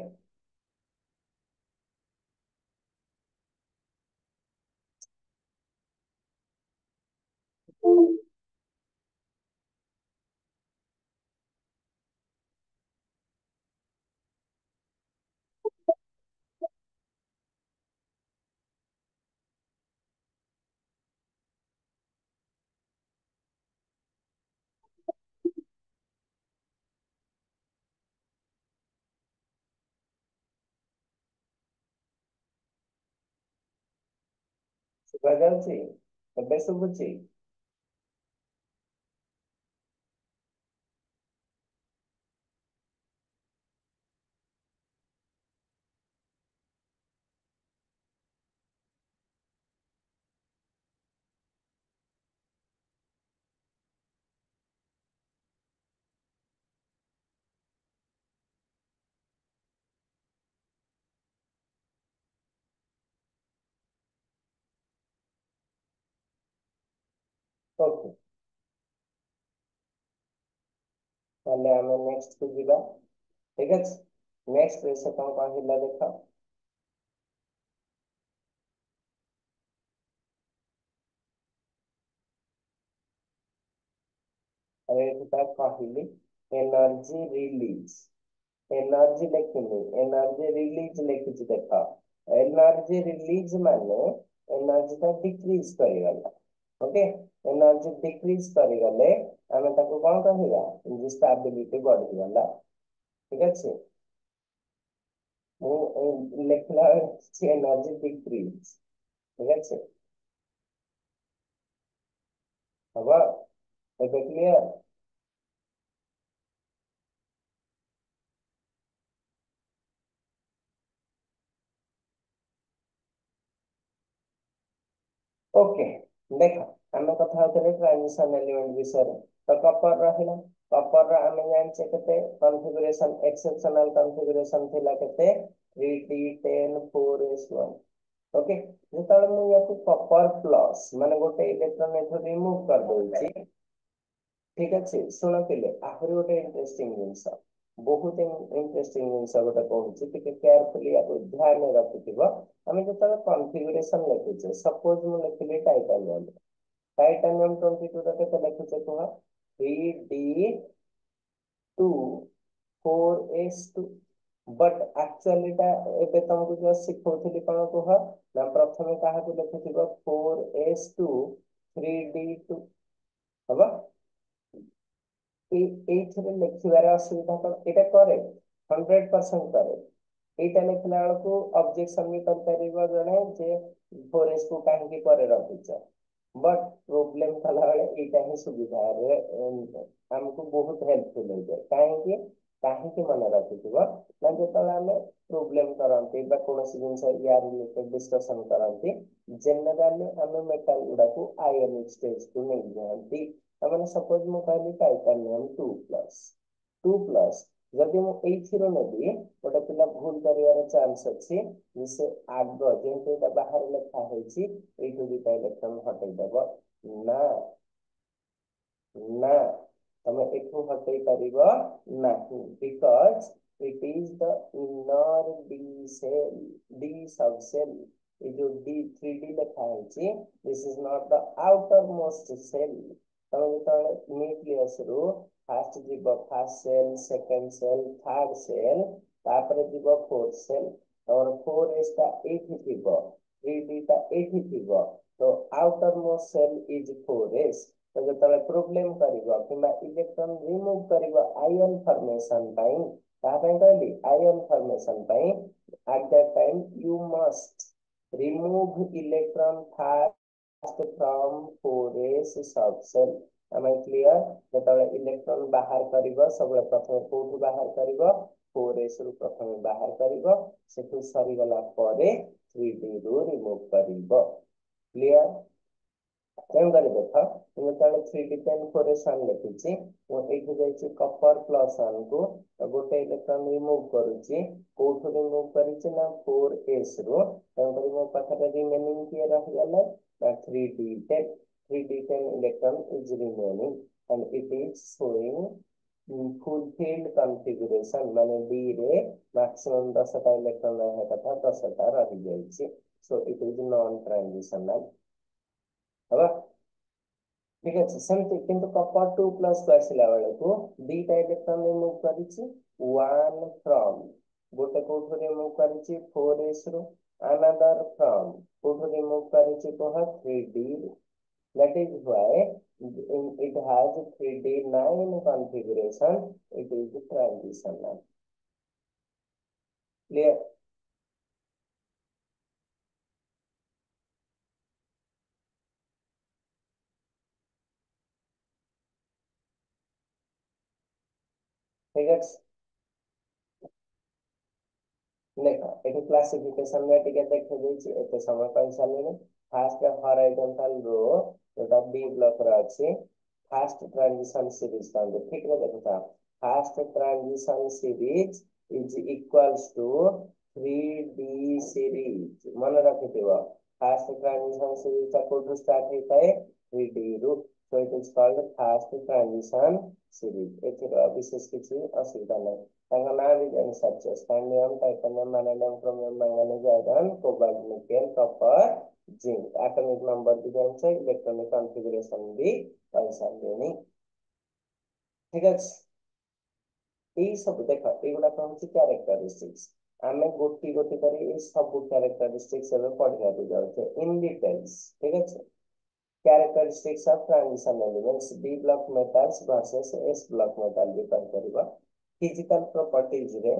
सुबह जाउची एबे सुबुची ओके ताले हमें नेक्स्ट को जीवा ठीक है नेक्स्ट से कौन कहला देखा अरे एटा कहली एनर्जी रिलीज एनर्जी लिखिनी एनर्जी रिलीज लिखिଛି देखा एनर्जी रिलीज माने एनर्जी ता डिक्रीज करिगला ओके एनर्जी डिक्रीज करिगले हमें ताको कोन कहिबा जे स्टेबिलिटी बढ़ी गला ठीक अछि ମୁଁ ଲେଖିଲା ବେଳେ एनर्जी डिक्रीज ठीक अछि हबा ଏବେ क्लियर ओके देखो आम कथा होते ट्रांजिशन एलिमेंट विषय तो कपर रहा कपर आम जाने के कॉन्फ़िगरेशन एक्सेप्शनल कॉन्फ़िगरेशन थिला केते 3d10 4s1 ओके जेतले मु याकू कपर प्लस माने गोटे इलेक्ट्रॉन एथो रिमूव कर दोची ठीक अच्छे शुण पिले आहरी गोटे इंटरेस्टिंग जिनस बहुत इंटरेस्टिंग जिनस गोटे कहूँ टिके केयरफुली याकू ध्यान रखिथिबो आमे जेतले कॉन्फ़िगरेशन लिखुचे सपोज मु लिखिली टाइटानियम 22 टा केते लिखुचे कुह 3d2 4s2 बट एक्चुअली टा एबे तुमको जो सिखौथिली कोन कुह ना प्रथमे काहा को लिखुथिबो 4s2 3d2 हबा এইଥିରେ ଲେଖିବାର ଅସୁବିଧା କଣ ଏଇଟା କରେକ୍ଟ 100% କରେକ୍ଟ ଏଇଟା ଲେଖିଲା ବେଳକୁ ଅବଜେକ୍ସନ ବି କରିପାରିବ ଜଣେ ଯେ 4s କୁ କାହିଁକି ପରେ ରଖିଛ बट प्रोब्लेम कला बेले एटा ही सुविधा रे हमको बहुत हेल्पफुल हो जाए काहे मन रखिथिबो ना जेतले हमें प्रोब्लेम करंती बा कोनोसी जिंस या रिलेटेड डिस्कशन करंती जनरली हमें मेटल गुडा को आयनिक स्टेज को नहीं जानती मैंने सपोज मु कहली टाइटानियम 2 प्लस जदि मुझे नेबी गोटे पिला भूल कर चांस अच्छी से आग जेहेतु यहाँ बाहर लिखाई दुटा इलेक्ट्रॉन हटेदेव ना ना तमे एठू हटई पारिबो नाही because it is the inner D shell D subshell ये जो डी 3D लिखा है this is not the outer most shell तमे जेतले न्यूक्लियस रु फास्ट जीव first shell second shell third shell तापर जीव फोर्थ सेल और 4s टा एठी थीबो 3D टा एठी थीबो तो outer most shell is 4s तो जो प्रोब्लेम करिवो किंबा इलेक्ट्रॉन रिमूव करिवो आयन फॉर्मेशन टाइम कहली ion formation time at that time you must remove electron first from 4s sub cell आम क्लियर जो इलेक्ट्रॉन बाहर करिवो सब प्रथम कोठू बाहर करिवो 4s रु प्रथम बाहर करिवो सेठू सरी गला परे 3D रु रिमूव करिवो क्लियर तेणुकर देख मुझे 3D10 लिखी मुझे कपर प्लस 1 को गोटे इलेक्ट्रॉन रिमूव करुच्ची कौटू रिमूव कर 4s रु तेणुकर मो पाखे रिमेनिंग किए रहीगले 3D10 3D10 electron is remaining and it is showing fulfilled configuration माने डी रे मैक्सिमम 10टा इलेक्ट्रॉन रहा कथा 10टा रही जाइए सो इट इज नॉन ट्रांजिशनल हवा ठीक अच्छे सेमती किंतु कपर 2 प्लस को आसला बेले को दीटा इलेक्ट्रॉन रिमूव करिछि 1 फ्रॉम गोटे कोठो रिमूव करिछि 4s रो अनदर फ्रॉम कोठो रिमूव करिछि कह 3D that is why it has 3D9 configuration it is transitional clear ठीक है देख ये क्लासिफिकेशन में टिके देखे देछि एते समय कहि सालिनी फास्ट हॉरिजॉन्टल रो जोटा बी ब्लॉक रे अछि फास्ट ट्रांजिशन सीरीज का ठीक रे देखता first transition series is equals to 3D series मन रखिथिबो फास्ट ट्रांजिशन सीरीज का कोड स्टार्ट होता है 3D रू so it is called first transition series एथिरो विशेष किछि असुविधा नहीं Tanganari such scandium, titanium, vanadium, chromium, manganese, iron, cobalt, nickel, copper, zinc. Atomic number दिया है इलेक्ट्रॉनिक कॉन्फ़िगरेशन भी पैसा देनी ठीक है यही सब देखा एगुड़ा कौन सी कैरेक्टरिस्टिक्स आमे गोटी गोटी करी ये सब कैरेक्टरिस्टिक्स एबे पढ़िया भी जाउछे इन डिटेल्स ठीक है characteristics of transition elements D block metals versus S block metal भी कह करिबा physical properties रे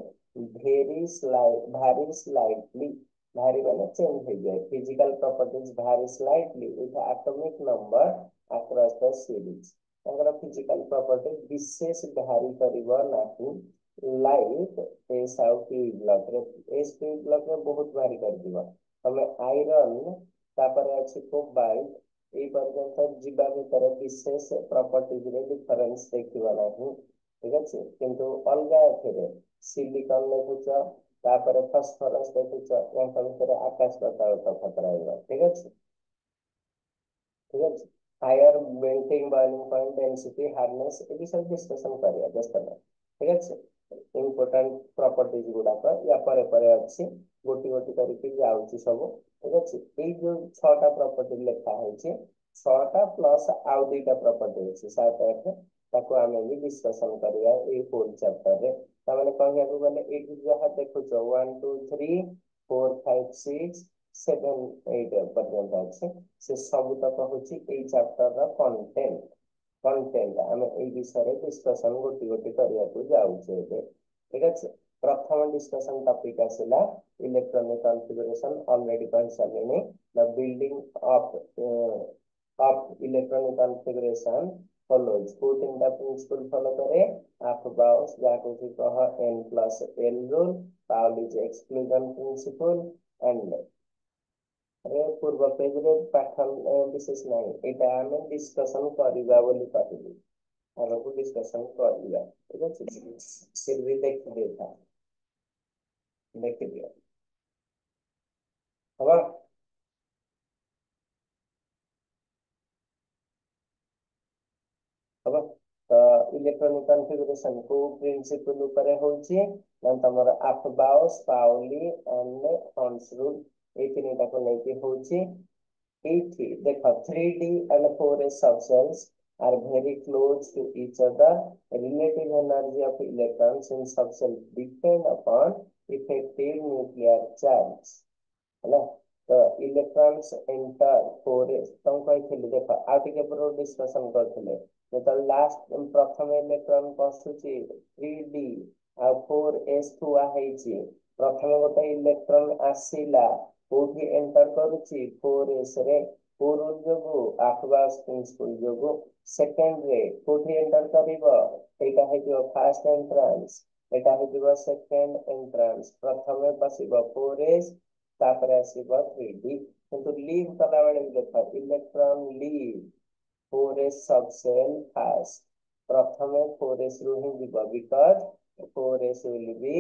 vary slightly vary माने change हो जाए physical properties vary slightly with atomic number across the series अगर physical properties विशेष vary करिबा नाही लाइक एस आउ पी ब्लॉक रे एस पी ब्लॉक रे बहुत vary कर दिबा हमें आयरन तापर अछि कोबाल्ट এই পর্যন্ত ଯିବା ଭିତରେ ବିଶେଷ ପ୍ରପର୍ଟିଜ ରେ ଡିଫରେନ୍ସ ଦେଖିବା ନାହିଁ ଠିକ ଅଛି କିନ୍ତୁ ଅଲଗା ଏଥିରେ ସିଲିକନ ଦେଖୁଛ ତାପରେ ଫସଫରସ ଦେଖୁଛ ୟାଙ୍କ ଭିତରେ ଆକାଶ ପାତାଳ ତଫାତ ରହିବ ଠିକ ଅଛି higher melting boiling point density hardness ये सब डिस्कशन करिया जस्ट ठीक है इंपोर्टेंट प्रॉपर्टीज गुडाक या परे परे अच्छी गोटी गोटी करके जाउची सब ठीक है ये जो 6टा प्रॉपर्टी लिखा है 6टा प्लस आउ दुईटा प्रॉपर्टी अछि 7 8 ताको आमे भी डिस्कशन करिया ए होल चैप्टर रे तामाने कहया को गले एठी जहा देखुछ 1 2 3 4 5 6 7 8 पर्यंत अछि से सब तक होची ए चैप्टर रा कंटेंट कंटेंट आमे ए विषय रे डिस्कशन गोटी गोटी करिया को जाउछे ठीक है प्रथम डिस्कशन टॉपिक आसला इलेक्ट्रॉनिक कॉन्फ़िगरेशन ऑलरेडी कहि सालेनी the building of electronic configuration follows who in the principle follow करे half bows जाको की कह n plus l rule Pauli's exclusion principle and अरे पूर्व पेज रे पाठन विशेष नहीं एटा हम डिस्कशन करिबा बोली कहली आगକୁ डिस्कशन କରିବା ठीक ଅଛି फिर भी देखिए देखिए हवा हवा तो इलेक्ट्रॉनिक कॉन्फ़िगरेशन को प्रिंसिपल ऊपर होची ना तमरा अफबाउस पाउली एंड हॉर्न्स रूल ए तीनटा को लेके होची एथी देखो 3D and 4S subcells are very close to each other. Relative energy of electrons in subcell depend upon effective nuclear charge. ହେଲା ତ ଇଲେକ୍ଟ୍ରନ୍ସ ଏଣ୍ଟର 4s ତମକୁ କହିଥିଲି ଦେଖ ଆଉ ଟିକେ ପୂର୍ବରୁ ଡିସ୍କସନ କରିଥିଲେ ଯେତେବେଳେ ଲାଷ୍ଟ ପ୍ରଥମେ ଇଲେକ୍ଟ୍ରନ୍ ପଶୁଛି 3D ଆଉ 4s ଥୁଆ ହେଇଛି ପ୍ରଥମେ ଗୋଟେ ଇଲେକ୍ଟ୍ରନ୍ ଆସିଲା କୋଉଠି ଏଣ୍ଟର କରୁଛି 4s ରେ କୋଉ ରୁଲ ଯୋଗୁ ଆଫବାଉସ୍ ପ୍ରିନ୍ସିପଲ ଯୋଗୁ ସେକେଣ୍ଡରେ କୋଉଠି ଏଣ୍ଟର କରିବ ସେଇଟା ହେଇଯିବ ଫାର୍ଷ୍ଟ ଏଣ୍ଟ୍ରାନ୍ସ ଏଟା ହେଇଯିବ ସେକେଣ୍ଡ ଏଣ୍ଟ୍ରାନ୍ସ ପ୍ରଥମେ ପଶିବ 4s तापर आसीबो 3D किंतु लीव कला बेले देखो electron leave 4s subshell fast प्रथमे 4s रु ही जीव because 4s will be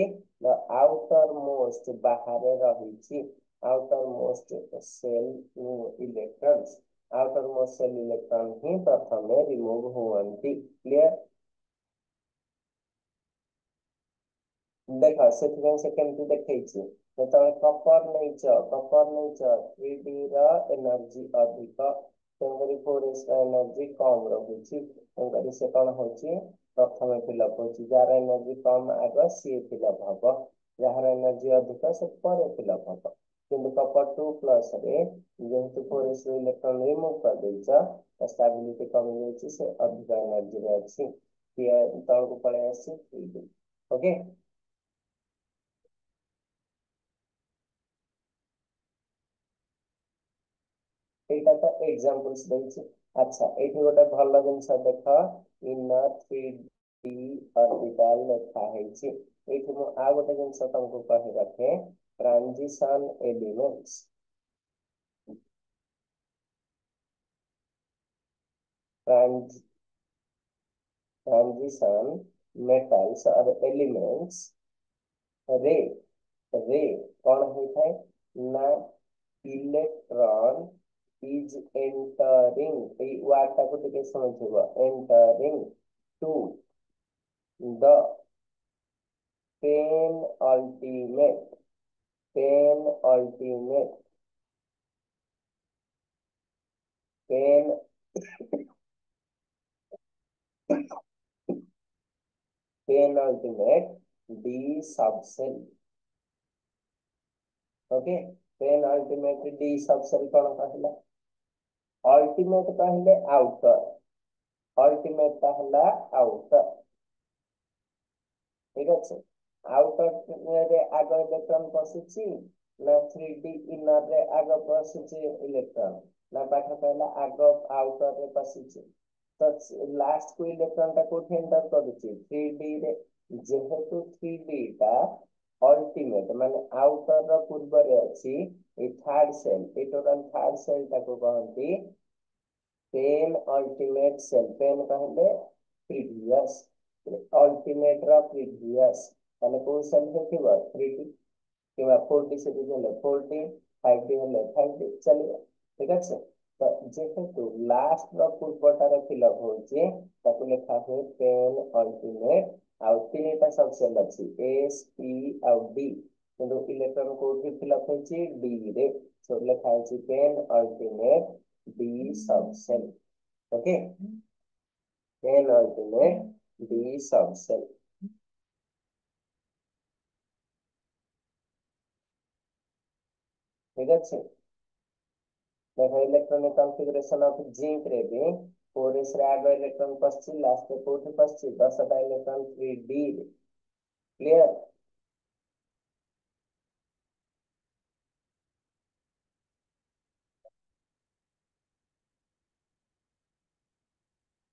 the outer most बाहर रहिछि outer most shell electrons outer most shell electron ही प्रथमे रिमूव होवंती क्लियर देखो से केमती देखैछि ଯେତେବେଳେ କପର ନେଇଛ 3D ର ଏନର୍ଜି ଅଧିକ ତେଣୁକରି 4s ର ଏନର୍ଜି କମ ରହୁଛି ତେଣୁକରି ସେ କଣ ହଉଛି ପ୍ରଥମେ ଫିଲଅପ ହଉଛି ଯାହାର ଏନର୍ଜି କମ ଆଗ ସିଏ ଫିଲଅପ ହବ ଯାହାର ଏନର୍ଜି ଅଧିକ ସେ ପରେ ଫିଲଅପ ହବ କିନ୍ତୁ କପର 2+ ରେ ଯେହେତୁ 4s ର ଇଲେକ୍ଟ୍ରନ ରିମୁଭ କରିଦେଇଛ ଷ୍ଟାବିଲିଟି କମି ଯାଇଛି ସେ ଅଧିକ ଏନର୍ଜିରେ ଅଛି ସିଏ ତଳକୁ ପଳେଇ ଆସିଛି 3D ओके এইটা তো एग्जांपल्स ଦେଇଛି ଆଚ୍ଛା ଏଇଠି ଗୋଟେ ଭଲ ଜିନିଷ ଦେଖ ଇନର 3D ଅର୍ବିଟାଲ ଲେଖା ହେଇଛି ଏଇଠି ମୁଁ ଆଉ ଗୋଟେ ଜିନିଷ ତମକୁ କହି ରଖେ ट्रांजिशन एलिमेंट्स ट्रांजिशन मेटल्स और एलिमेंट्स रे रे कौन होता है ना इलेक्ट्रॉन is entering এই ওয়ার্ডটাকে ଟିକେ ଶୁଣିଥିବ entering to the penultimate penultimate pen penultimate d subcell okay penultimate d subcell कौन कहला अल्टीमेट कहले आउटर अल्टीमेट कहला आउटर ठीक अच्छे आउटर रे आग इलेक्ट्रॉन पसुची ना 3D इनर रे आग पसुची इलेक्ट्रॉन ना पाठ कहला आग आउटर रे पसुची तो लास्ट को इलेक्ट्रॉन टा कोठी एंटर करूची 3D रे जेहेतु 3D टा अल्टीमेट माने आउटर रो पूर्व रे अछि ए थर्ड सेल ए टोटल थर्ड सेल टा को कहंती पेन अल्टीमेट सेल पेन कहले प्रीवियस अल्टीमेट रा प्रीवियस ताले को सेल हेतिबो 3D किबा 4D से हेले 4D 5D हेले 5D चलिए ठीक আছে तो जेहेतु लास्ट रो पूर्वटार फिलअप होचे ताको लेखा है पेन अल्टीमेट आउ तीनटा सबसेल अछि एस पी आउ डी किंतु इलेक्ट्रॉन कोठी फिलअप होची डी रे सो लेखा है penultimate D subshell okay penultimate D subshell ठीक है देखो इलेक्ट्रॉनिक कॉन्फ़िगरेशन ऑफ जिंक रे भी 4s रे आगे इलेक्ट्रॉन पस्छि लास्ट पे कोठी पस्छि 10टा इलेक्ट्रॉन 3D क्लियर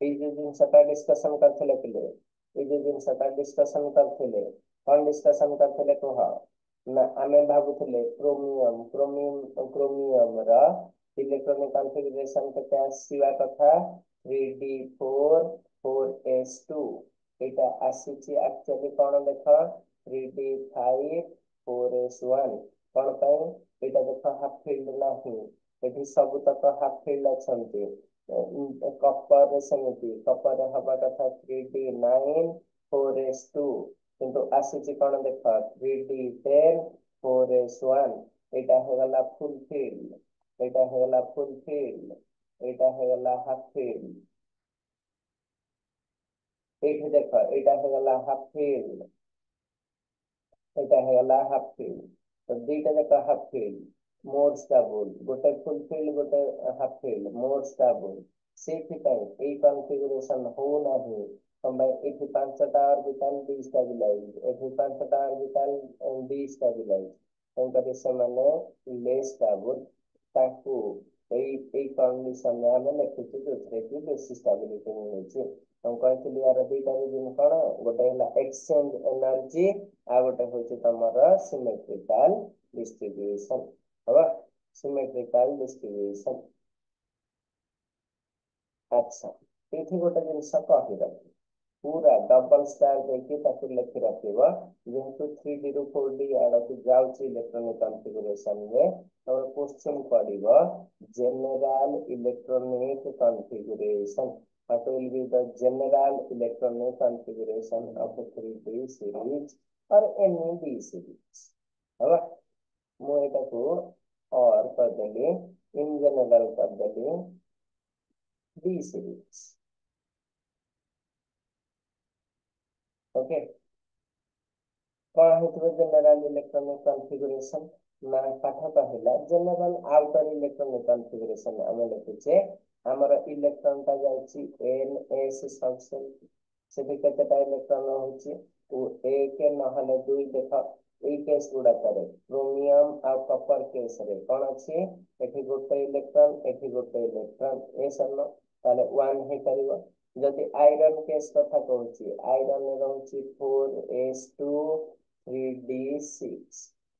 এই যে জিনিসটা ডিসকাশন করଥିଲେ পিলে এই যে জিনিসটা ডিসকাশন করଥିଲେ কোন ডিসকাশন করଥିଲେ কুহ না আমি ভাবুଥିଲେ क्रोमियम रा इलेक्ट्रॉनिक कॉन्फ़िगरेशन केते आसीबा कथा 3D4 4s2 এটা ଆସିଛି actually କଣ ଦେଖ 3d5 4s1 କଣ ପାଇଁ ଏଇଟା ଦେଖ ହାଫ ଫିଲ୍ଡ ନାହିଁ ଏଠି ସବୁ ତକ ହାଫ ଫିଲ୍ଡ ଅଛନ୍ତି କପରରେ ସେମିତି କପରରେ ହବା କଥା 3d9 4s2 କିନ୍ତୁ ଆସିଛି କଣ ଦେଖ 3d10 4s1 ଏଇଟା ହେଇଗଲା ଫୁଲ ଫିଲ୍ଡ ଏଇଟା ହେଇଗଲା ଫୁଲ ଫିଲ୍ଡ ଏଇଟା ହେଇଗଲା ହାଫ ଫିଲ୍ଡ এইଠି ଦେଖ ଏଇଟା ହେଇଗଲା ହାଫ ଫିଲ୍ଡ ଏଇଟା ହେଇଗଲା ହାଫ ଫିଲ୍ଡ ତ ଦିଟା ଯାକ ହାଫ ଫିଲ୍ଡ ମୋର୍ ଷ୍ଟାବୁଲ ଗୋଟେ ଫୁଲ ଫିଲ୍ଡ ଗୋଟେ ହାଫ ଫିଲ୍ଡ ମୋର୍ ଷ୍ଟାବୁଲ ସେଇଥିପାଇଁ ଏଇ କନଫିଗୁରେସନ ହଉନାହିଁ କଣ ପାଇଁ ଏଠି ପାଞ୍ଚଟା ଅର୍ବିଟାଲ ଡିଷ୍ଟାବିଲାଇଜ ଏଠି ପାଞ୍ଚଟା ଅର୍ବିଟାଲ ଡିଷ୍ଟାବିଲାଇଜ ତେଣୁକରି ସେମାନେ ଲେସ୍ ଷ୍ଟାବୁଲ ତାକୁ ଏଇ କଣ୍ଡିସନରେ ଆମେ ଲେଖୁଛୁ ଯୋଉଥିରେ କି ବେଶୀ ଷ୍ଟାବିଲିଟି ମିଳୁଛି ମୁଁ କହିଥିଲି ୟାର ଦିଟା ରିଜିନ କଣ ଗୋଟେ ହେଲା ଏକ୍ସଚେଞ୍ଜ ଏନର୍ଜି ଆଉ ଗୋଟେ ହଉଛି ତମର ସିମେଟ୍ରିକାଲ ଡିଷ୍ଟ୍ରିବ୍ୟୁସନ ହବ ସିମେଟ୍ରିକାଲ ଡିଷ୍ଟ୍ରିବ୍ୟୁସନ ଆଚ୍ଛା ଏଇଠି ଗୋଟେ ଜିନିଷ କହିରଖ पूरा डबल स्टार देखिए ताकि लिखि रखिबो जेहेतु 3D ରୁ 4D आड़क जाउची इलेक्ट्रॉनिक कॉन्फ़िगरेशन में तो क्वेश्चन पड़िबो general electronic configuration what will be the general electronic configuration of a 3D series or any D series हवा ମୁଁ ଏଟାକୁ और कर देली इन जनरल कर देली D series ओके कौन होता है जनरल इलेक्ट्रॉनिक कॉन्फ़िगरेशन ना पाठ कहला जनरल आउटर इलेक्ट्रॉनिक कॉन्फ़िगरेशन आमे लिखुचे हमर इलेक्ट्रॉन का जाउची ns सबसेल सेठी केतेटा इलेक्ट्रॉन होची ओ एक नहले दुई देख এই কেস গুড়াকরে ক্রোমিয়াম আর কপার কেসরে কোন আছে এটি গোটে ইলেকট্রন এটি গোটে ইলেকট্রন এ সন্ন তাহলে 1 হে পারিব যদি আয়রন কেস কথা কହୁছি আয়রন রହୁଛି 4s2 3d6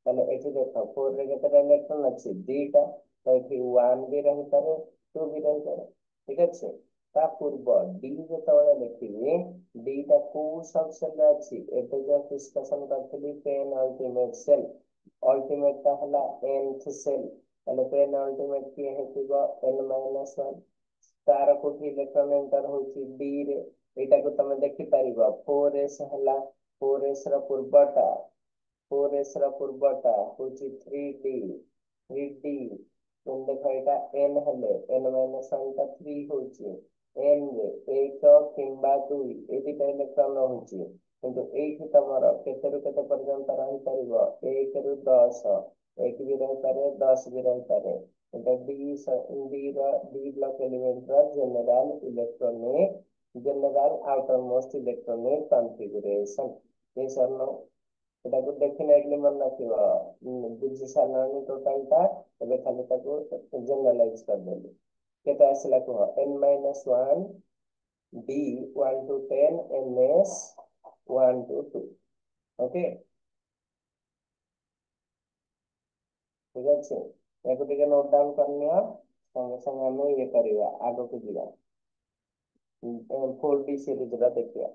তাহলে এটি দেখো 4 রে কেতেটা ইলেকট্রন আছে দুইটা তো এটি 1 भी ରହିପାରେ 2 भी ରହିପାରେ ঠিক আছে ତା ପୂର୍ବ ଡି ଯେତେବେଳେ ଦେଖିବି ଡିଟା କୋଉ ସବ ସେଲରେ ଅଛି ଏବେ ଯୋଉ ଡିସ୍କସନ କରିଥିଲି ପେନ୍ ଅଲ୍ଟିମେଟ ସେଲ ଅଲ୍ଟିମେଟ ଟା ହେଲା nth ସେଲ ତାହେଲେ ପେନ୍ ଅଲ୍ଟିମେଟ କିଏ ହେଇଥିବ n-1 ତାର କୋଉଠି ଇଲେକ୍ଟ୍ରନ ଏଣ୍ଟର ହଉଛି ଡି ରେ ଏଇଟାକୁ ତମେ ଦେଖିପାରିବ 4s ହେଲା 4s ର ପୂର୍ବଟା 4s ର ପୂର୍ବଟା ହଉଛି 3d 3d ଦେଖ ଏଇଟା n ହେଲେ n-1 ଟା 3 ହଉଛି n ରେ 1 କିମ୍ବା 2 এই দুইটা ইলেকট্রন রହୁଛି কিন্তু এইଠି ତମର କେତେରୁ କେତେ ପର୍ଯ୍ୟନ୍ତ ରହିପାରିବ 1 ରୁ 10 1 ବି ରହିପାରେ 10 ବି ରହିପାରେ এটা D block element ର general outermost electronic configuration yes or no ଏଟାକୁ definitely ମନେ ରଖିବ ବୁଝି ସାରିଲଣି ଟୋଟାଲ ଟା ଏବେ ଖାଲି ତାକୁ ଜେନେରାଲାଇଜ କରିଦେଲି କେତେ ଆସିଲା କୁହ n-1 d 1 to 10 ns 1 to 2 okay ଠିକ ଅଛି ୟାକୁ ଟିକେ ନୋଟ ଡାଉନ କରିନିଅ संगे संगे ଆମେ ଇଏ କରିବା ଆଗକୁ ଯିବା 4D ସିରିଜ ର ଦେଖିବା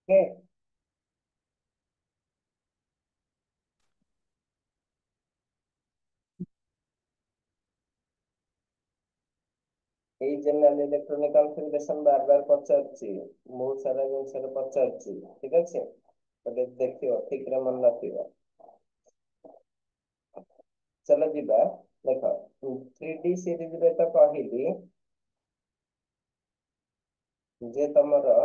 ଓକେ এই জেনারেল ইলেকট্রনিক কনফিগারেশন বারবার পଚାରୁଛି ବହୁତ ସାରା ଜିନିଷରେ ପଚାରୁଛି ଠିକ ଅଛି ଗୋଟେ ଦେଖିବ ଠିକରେ ମନେ ରଖିବ चलो ଯିବା ଦେଖ 3D ସିରିଜ ରେ ତ କହିଲି ଯେ ତମର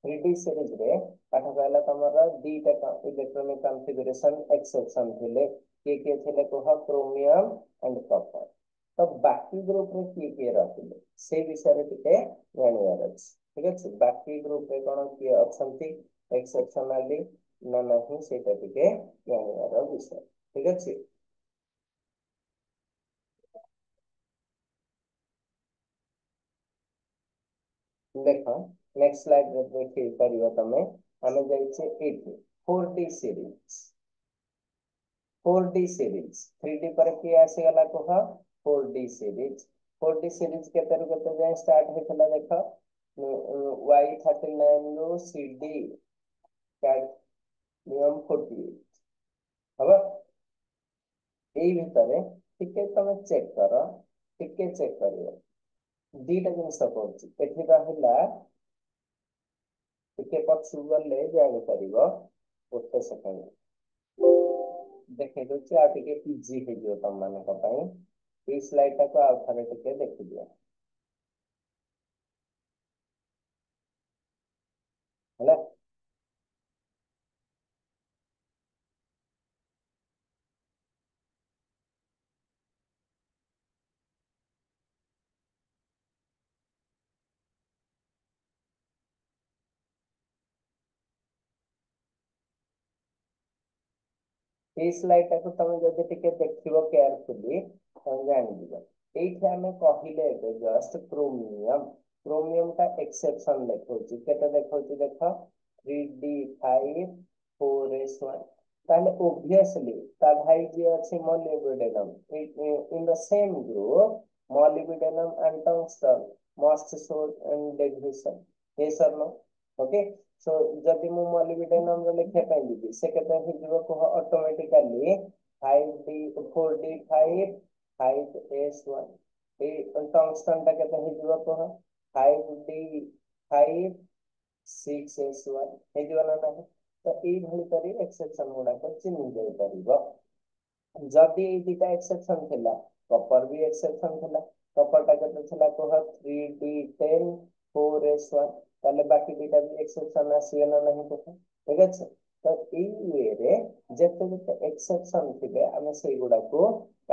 थ्री डी सीरीज रे पाठ कहला तमरा दीटा इलेक्ट्रॉनिक कॉन्फ़िगरेशन एक्सेप्शन थिले के थिले कह क्रोमियम एंड कॉपर तो बाकी ग्रुप रे के रखिले से विषय रे टिके जानियार अछि ठीक अछि बाकी ग्रुप रे कोन के अछंती एक्सेप्शनली ना नहीं सेटा टिके जानियार विषय ठीक अछि देखो नेक्स्ट स्लाइड रे देखि परिबो तमे हमें जाइछे 8 4D series 4D series 3D पर किए आसीगला कह 4D सीरीज 4D सीरीज केते रु केते जाय स्टार्ट हेतला देखो Y39 रो CD कैडमियम 48 हबा एई भितरे टिके तमे चेक करो टिके चेक करियो दीटा जिनिस पड़छि एठी रहिला टिके पछु गले जानि परिबो गोटे सेकेंड देखै दोछि आ टिके इजी हे जियो तम मानक पई ए स्लाइड टा को आ थरे टिके देखि दियो हैला ए स्लाइड टा को तमे जदि टिके देखिबो केयरफुली तमे जानि दिबो एठी हमें कहिले एबे जस्ट क्रोमियम क्रोमियम का एक्सेप्शन देखौछि केते देखौछि देखो 3D5 4S1 ताले ऑब्वियसली ता भाई जे अछि molybdenum in the same group molybdenum and tungsten must show in division yes or no okay so जदि मु मोलिब्डेनम रे लिखे पई दिबी से केते हे जीव को ऑटोमेटिकली 5D 4D5 5S1 ए टंगस्टन टा केते हे जीव को 5D5 6S1 हे जीव ना ना तो এই ভଳି କରି ଏକ୍ସେପସନ ଗୁଡାକ ଚିହ୍ନି ଯାଇ ପାରିବ जदि एई दुटा एक्सेप्शन थिला कॉपर भी एक्सेप्शन थिला कॉपर टा केते थिला कह 3D10 4S1 ताले बाकी दुटा भी एक्सेप्शन आसीए ना नहीं देखो ठीक अछि तो एई वे रे जेते जेते एक्सेप्शन थिले ଆମେ सेई गुडा को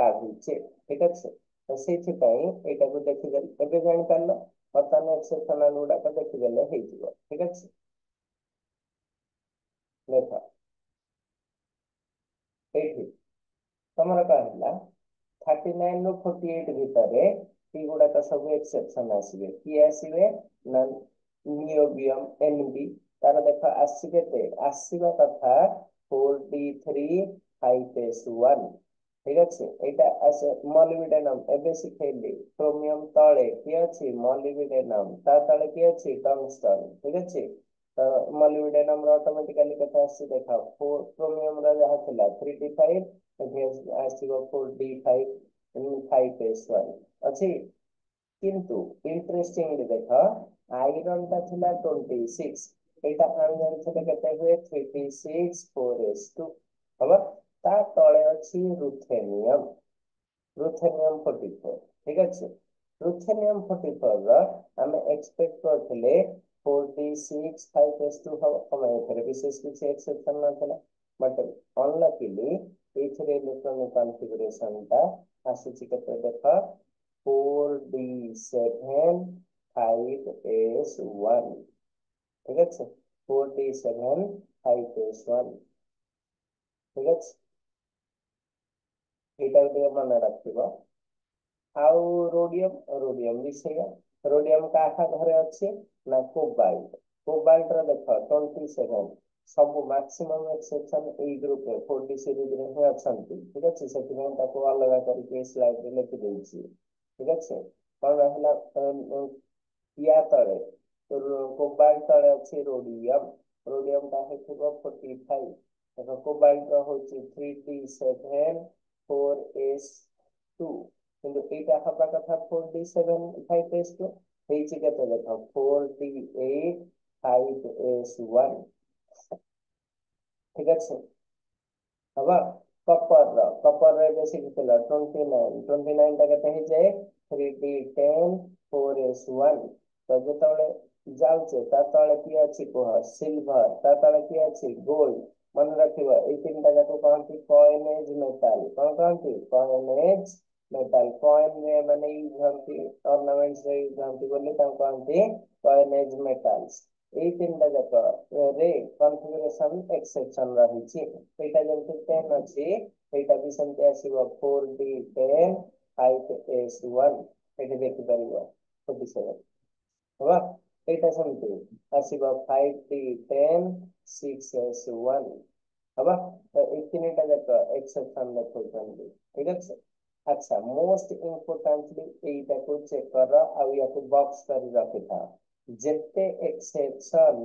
काढिचे ठीक अछि तो सेथि पई एटा को देखि देल एबे जानि पारलो वर्तमान एक्सेप्शनल गुडा को देखि देले हेइ जिवो ठीक अछि देखो एठी तमरा कहला 39 ରୁ 48 ଭିତରେ ଏଗୁଡାକ ସବୁ ଏକ୍ସେପସନ ଆସିବେ କିଏ ଆସିବେ ନା ନିଓବିୟମ ଏନବି ତାର ଦେଖ ଆସିଛି କେତେ ଆସିବା କଥା 43 5S1 ଠିକ ଅଛି ଏଇଟା ଆସେ ମଲିବ୍ଡେନମ ଏବେ ଶିଖେଇଲି କ୍ରୋମିୟମ ତଳେ କିଏ ଅଛି ମଲିବ୍ଡେନମ ତା ତଳେ କିଏ ଅଛି ଟଙ୍ଗଷ୍ଟନ ଠିକ ଅଛି ତ ମଲିବ୍ଡେନମ ର ଅଟୋମେଟିକାଲି କେତେ ଆସିଛି ଦେଖ କ୍ରୋମିୟମ ର ଯାହା ଥିଲା 3D5 ଏଠି ଆସିବ 4D5 5S1 ଅଛି किंतु इंटरेस्टिंगली देख आयरन टा थिला 26 एटा आन जानिछते केते हुए 36 4S2 हबा ता तळे अछि रुथेनियम 44 ठीक अछि रुथेनियम 44 रा हम एक्सपेक्ट करथिले 46 5S2 हबा हम एथरे विशेष किछ एक्सेप्शन न थिला बट अनलकीली एथरे इलेक्ट्रॉनिक कॉन्फ़िगरेशन टा आसीछि केते देख 4D7 5S1 ठीक है 4D7 5S1 ठीक है ଏଇଟା ଟିକେ ମନେ ରଖିବ ଆଉ ରୋଡିୟମ ବି ସେଇଆ ରୋଡିୟମ କାହା ଘରେ ଅଛି ନା କୋବାଲ୍ଟ ର ଦେଖ 27 ସବୁ मैक्सिमम एक्सेप्शन एई ग्रुप रे 4D सीरीज रे ही अछंती ठीक अछि ସେଥିପାଇଁ ତାକୁ ଅଲଗା କରିକି ସ୍ଲାଇड ରେ ଲେଖି ଦେଇଛି ঠিক আছে କଣ ରହିଲା या तले कोबाल्ट तले अच्छी रोडियम रोडियम का ହେଇଥିବ 45 ଦେଖ କୋବାଲ୍ଟ ର ହଉଛି 3d7 4s2 କିନ୍ତୁ ଏଇଟା ହବା କଥା 4d7 5s2 ହେଇଛି କେତେ ଦେଖ 4d8 5s1 ঠিক আছে হবা कपर रे बेसी कितला 29 टा केते हे जाए 3d10 4s1 तो जेतले जाउचे ता तळे की अछि कोह सिल्वर ता तळे की अछि गोल्ड मन रखिबा ए तीनटा जाको कहंती कॉइनेज मेटल कोन कहंती कॉइनेज मेटल कॉइन रे माने यूज हंती ऑर्नामेंट्स रे यूज हंती बोली ता कहंती कॉइनेज मेटल्स এই তিনটা যাক রে কনফিগারেশন এক্সেপশন ରହିଛି এইটা যেমତି 10 ଅଛି এইটা ବି ସେମିତି ଆସିବ 4d10 5s1 ଏଠି ଦେଖିପାରିବ 47 ହେଲା এইটা ସେମିତି ଆସିବ 5d10 6s1 ହବା ତ এই ତିନିଟା ଯାକ ଏକ୍ସେପସନ ଦେଖଉଛନ୍ତି ଠିକ ଅଛି ଆଚ୍ଛା ମୋଷ୍ଟ ଇମ୍ପୋର୍ଟାଣ୍ଟଲି ଏଇଟାକୁ ଚେକ୍ କର ଆଉ ୟାକୁ ବକ୍ସ କରି ରଖିଥାଅ ଯେତେ ଏକ୍ସେପସନ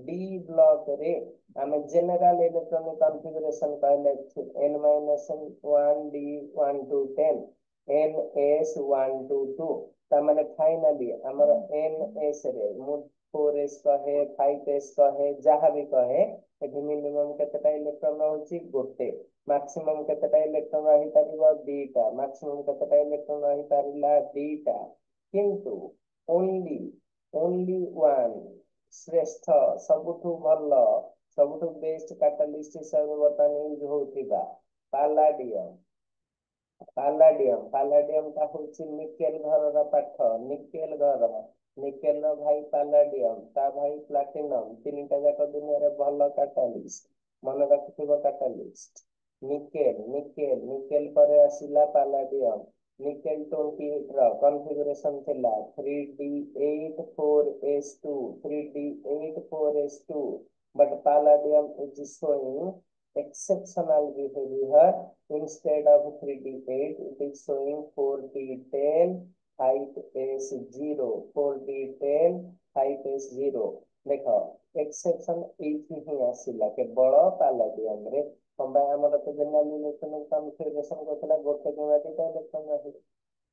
ଡି ବ୍ଲକ ରେ ଆମେ ଜେନେରାଲ ଇଲେକ୍ଟ୍ରୋନିକ କନଫିଗରେସନ କହିଲେ n-1 d 1 to 10 ns1 to 2 ତାମାନେ ଫାଇନାଲି ଆମର ns ରେ ମୁଁ 4s କହେ 5s କହେ ଯାହା ବି କହେ ଏଠି ମିନିମମ୍ କେତେଟା ଇଲେକ୍ଟ୍ରନ ରହୁଛି ଗୋଟେ ମାକ୍ସିମମ୍ କେତେଟା ଇଲେକ୍ଟ୍ରନ ରହିପାରିବ ଦିଟା ମାକ୍ସିମମ୍ କେତେଟା ଇଲେକ୍ଟ୍ରନ ରହିପାରିଲା ଦିଟା କିନ୍ତୁ only only one ଶ୍ରେଷ୍ଠ ସବୁଠୁ ଭଲ ସବୁଠୁ ବେଷ୍ଟ କାଟାଲିଷ୍ଟ ହିସାବରେ ବର୍ତ୍ତମାନ ୟୁଜ ହଉଥିବା ପାଲାଡିୟମ ପାଲାଡିୟମ ଟା ହଉଛି ନିକେଲ ଘରର ପାଠ ନିକେଲ ଘର ନିକେଲ ର ଭାଇ ପାଲାଡିୟମ ତା ଭାଇ ପ୍ଲାଟିନମ ତିନିଟା ଯାକ ଦୁନିଆରେ ଭଲ କାଟାଲିଷ୍ଟ ମନେ ରଖିଥିବ କାଟାଲିଷ୍ଟ ନିକେଲ ପରେ ଆସିଲା ପାଲାଡିୟମ निकेल 28 ର କନଫିଗରେସନ ଥିଲା 3d8 4s2 3d8 4s2 but palladium is showing exceptional behavior instead of 3d8 it is showing 4d10 5s0 4d10 5s0 ଦେଖ ଏକ୍ସେପସନ ଏଇଠି ହିଁ ଆସିଲା କେବଳ ପାଲାଡିୟମ ରେ କମ୍ବାଇ ଆମର ତ ଜେନେରାଲ ଇଲେକ୍ଟ୍ରୋନିକ କନଫିଗରେସନ କରୁଥିଲା ଗୋଟେ କିମ୍ବା ଦିଟା ଇଲେକ୍ଟ୍ରନ ରହିବ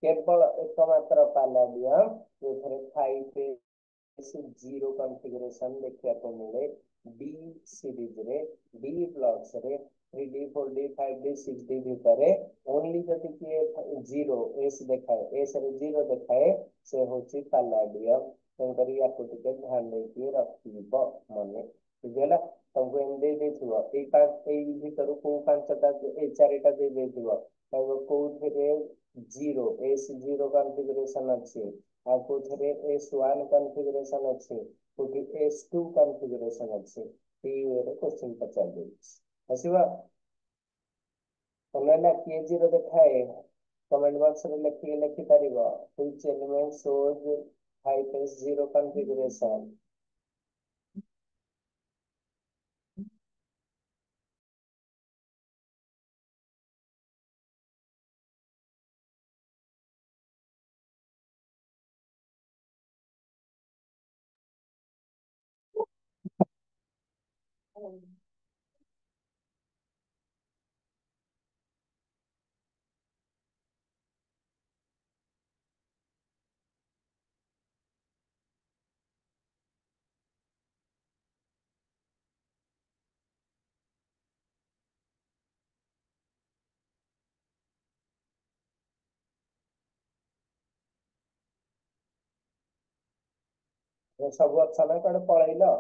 କେବଳ एकमात्र ପାଲାଡିୟମ ଯୋଉଥିରେ 5s0 କନଫିଗରେସନ ଦେଖିବାକୁ ମିଳେ ଡି ସିରିଜ ରେ ଡି ବ୍ଲକ୍ସ ରେ 3d 4d 5d 6d ଭିତରେ ଓନ୍ଲି ଯଦି କିଏ 0 s ଦେଖାଏ s ରେ 0 ଦେଖାଏ ସେ ହଉଛି ପାଲାଡିୟମ ତେଣୁକରି ୟାକୁ ଟିକେ ଧ୍ୟାନ ଦେଇକି ରଖିବ ମନେ ବୁଝିହେଲା ତମକୁ ଏମିତି ଦେଇଥିବ ଏଇ ଭିତରୁ କୋଉ ପାଞ୍ଚଟା ଏଇ ଚାରିଟା ଦେଇଥିବ ତାକୁ କୋଉଥିରେ 0 s0 କନଫିଗରେସନ ଅଛି ଆଉ କୋଉଥିରେ s1 କନଫିଗରେସନ ଅଛି କୋଉଠି s2 କନଫିଗରେସନ ଅଛି ଏଇ ୱେରେ କ୍ୱେଶ୍ଚିନ୍ ପଚାରି ଦେଇଛି ଆସିବ ତମେ ନା କିଏ 0 ଦେଖାଏ କମେଣ୍ଟ ବକ୍ସ ରେ ଲେଖିପାରିବ which element shows 5s0 configuration ସବୁ ଅପସନ କୁଆଡେ ପଳେଇଲ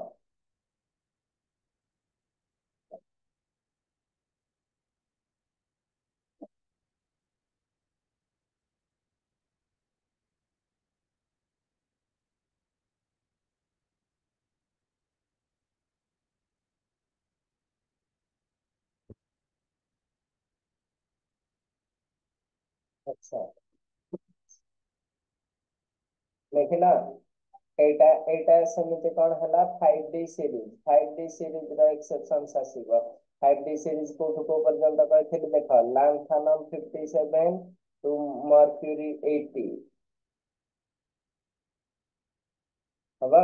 ଆଚ୍ଛା ଦେଖିଲ এইটা ସେମିତି କଣ ହେଲା 5d ସିରିଜ ର ଏକ୍ସେପସନ୍ସ ଆସିବ 5d ସିରିଜ କୋଉଠୁ କୋଉ ପର୍ଯ୍ୟନ୍ତ କହିଥିଲି ଦେଖ ଲାନ୍ଥାନମ 57 to mercury 80 हवा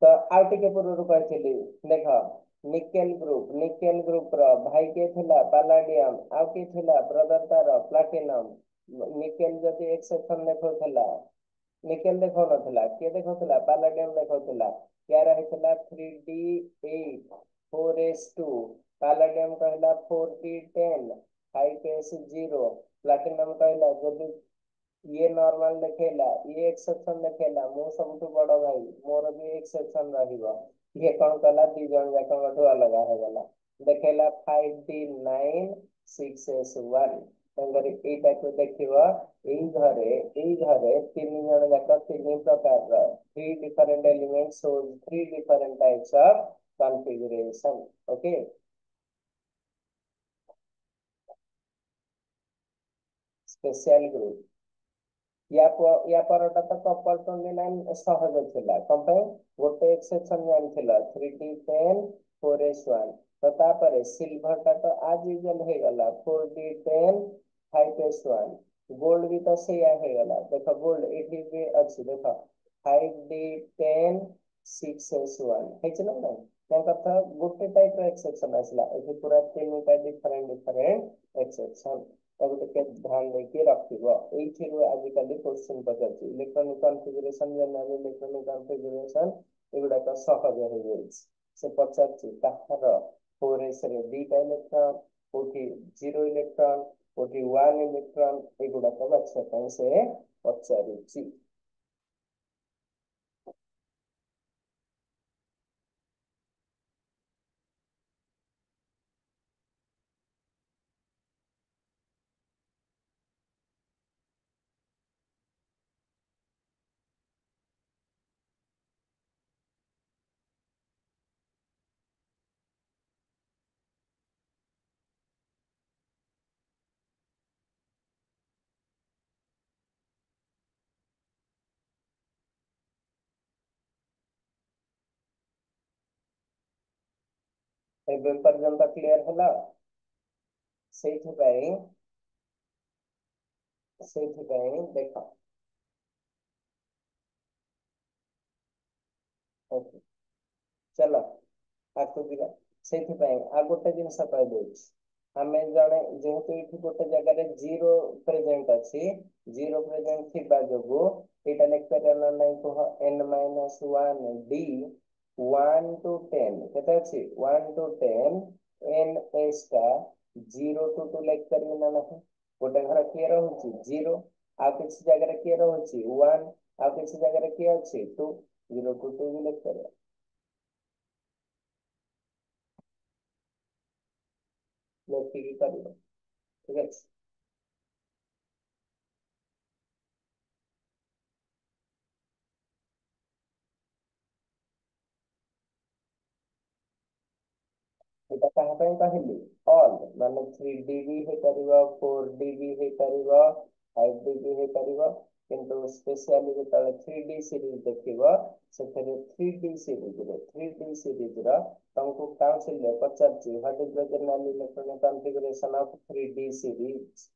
तो आउ टिके पूर्व कहली देख निकेल ग्रुप रो भाई के थिला पालाडियम आउ के थिला ब्रदर तार प्लाटिनम निकेल जदि एक्सेप्शन देखौथिला निकेल देखौनथिला के देखौथिला पालाडियम देखौथिला क्या रहिथिला 3d8 4s2 पालाडियम कहला 4d10 5s0 प्लाटिनम कहला जदि ये नॉर्मल देखेला ये एक्सेप्शन देखेला मो सबठु बड़ भाई मोर भी एक्सेप्शन रहिबो ये कौन कला दी जन जाकठु अलग है गला देखेला 5d9 6s1 तंगरी एटा को देखिबो एई घरे तीन जन जाक तीन प्रकार रो three different elements so three different types of configuration okay special group या परटा तो कपल 29 सहज थिला कम पे गोटे एक्सेप्शन जानिथिला 3d10 4s1 तो तापरे सिल्वर टा तो आज यूजुअल हे गला 4d10 5s1 गोल्ड भी तो सेया हे गला देखो गोल्ड एठी भी अछि देखो 5d10 6s1 हेच ना ना कथा गोटे टाइप रो एक्सेप्शन आसला एठी पूरा तीनटा डिफरेंट एक्सेप्शन ताको टिके ध्यान देके रखिबो एइथिरु आजिकली क्वेश्चन पचारछि electronic configuration general electronic configuration एगुडा तो सहज हो जाइछ से पचारछि ताहार 4s रे दुईटा इलेक्ट्रॉन कोठी 0 इलेक्ट्रॉन कोठी 1 इलेक्ट्रॉन एगुडा तो बाछा पय से पचारछि एबे पर्यंत क्लियर होला ସେଇଥିପାଇଁ ଦେଖ ଓକେ चलो आगକୁ ଯିବା ସେଇଥିପାଇଁ ଆଉ ଗୋଟେ ଜିନିଷ କହିଦେଉଛି ଆମେ ଜଣେ ଯେହେତୁ ଏଠି ଗୋଟେ ଜାଗାରେ ଜିରୋ ପ୍ରେଜେଣ୍ଟ ଅଛି ଜିରୋ ପ୍ରେଜେଣ୍ଟ ଥିବା ଯୋଗୁ ଏଇଟା ଲେଖିପାରିବା ନା ନାହିଁ କୁହ n-1d 1 to 10 କେତେ ଅଛି 1 to 10 ns ଟା 0 to 2 ଲେଖିପାରିବି ନା ନାହିଁ ଗୋଟେ ଘର କିଏ ରହୁଛି 0 ଆଉ କିଛି ଜାଗାରେ କିଏ ରହୁଛି 1 ଆଉ କିଛି ଜାଗାରେ କିଏ ଅଛି 2 0 to 2 ବି ଲେଖିପାରିବା ଲେଖିକି କରିବ ଠିକ ଅଛି এটা କାହା ପାଇଁ କହିଲି ଅଲ୍ ମାନେ 3D ବି ହେଇପାରିବ 4D ବି ହେଇପାରିବ 5D ବି ହେଇପାରିବ କିନ୍ତୁ ସ୍ପେଶିଆଲି ଯେତେବେଳେ 3D ସିରିଜ ଦେଖିବ ସେଥିରେ 3D ସିରିଜରେ 3D ସିରିଜର ତମକୁ କାଉନସିଲରେ ପଚାରୁଛି what is the general electronic configuration of 3D series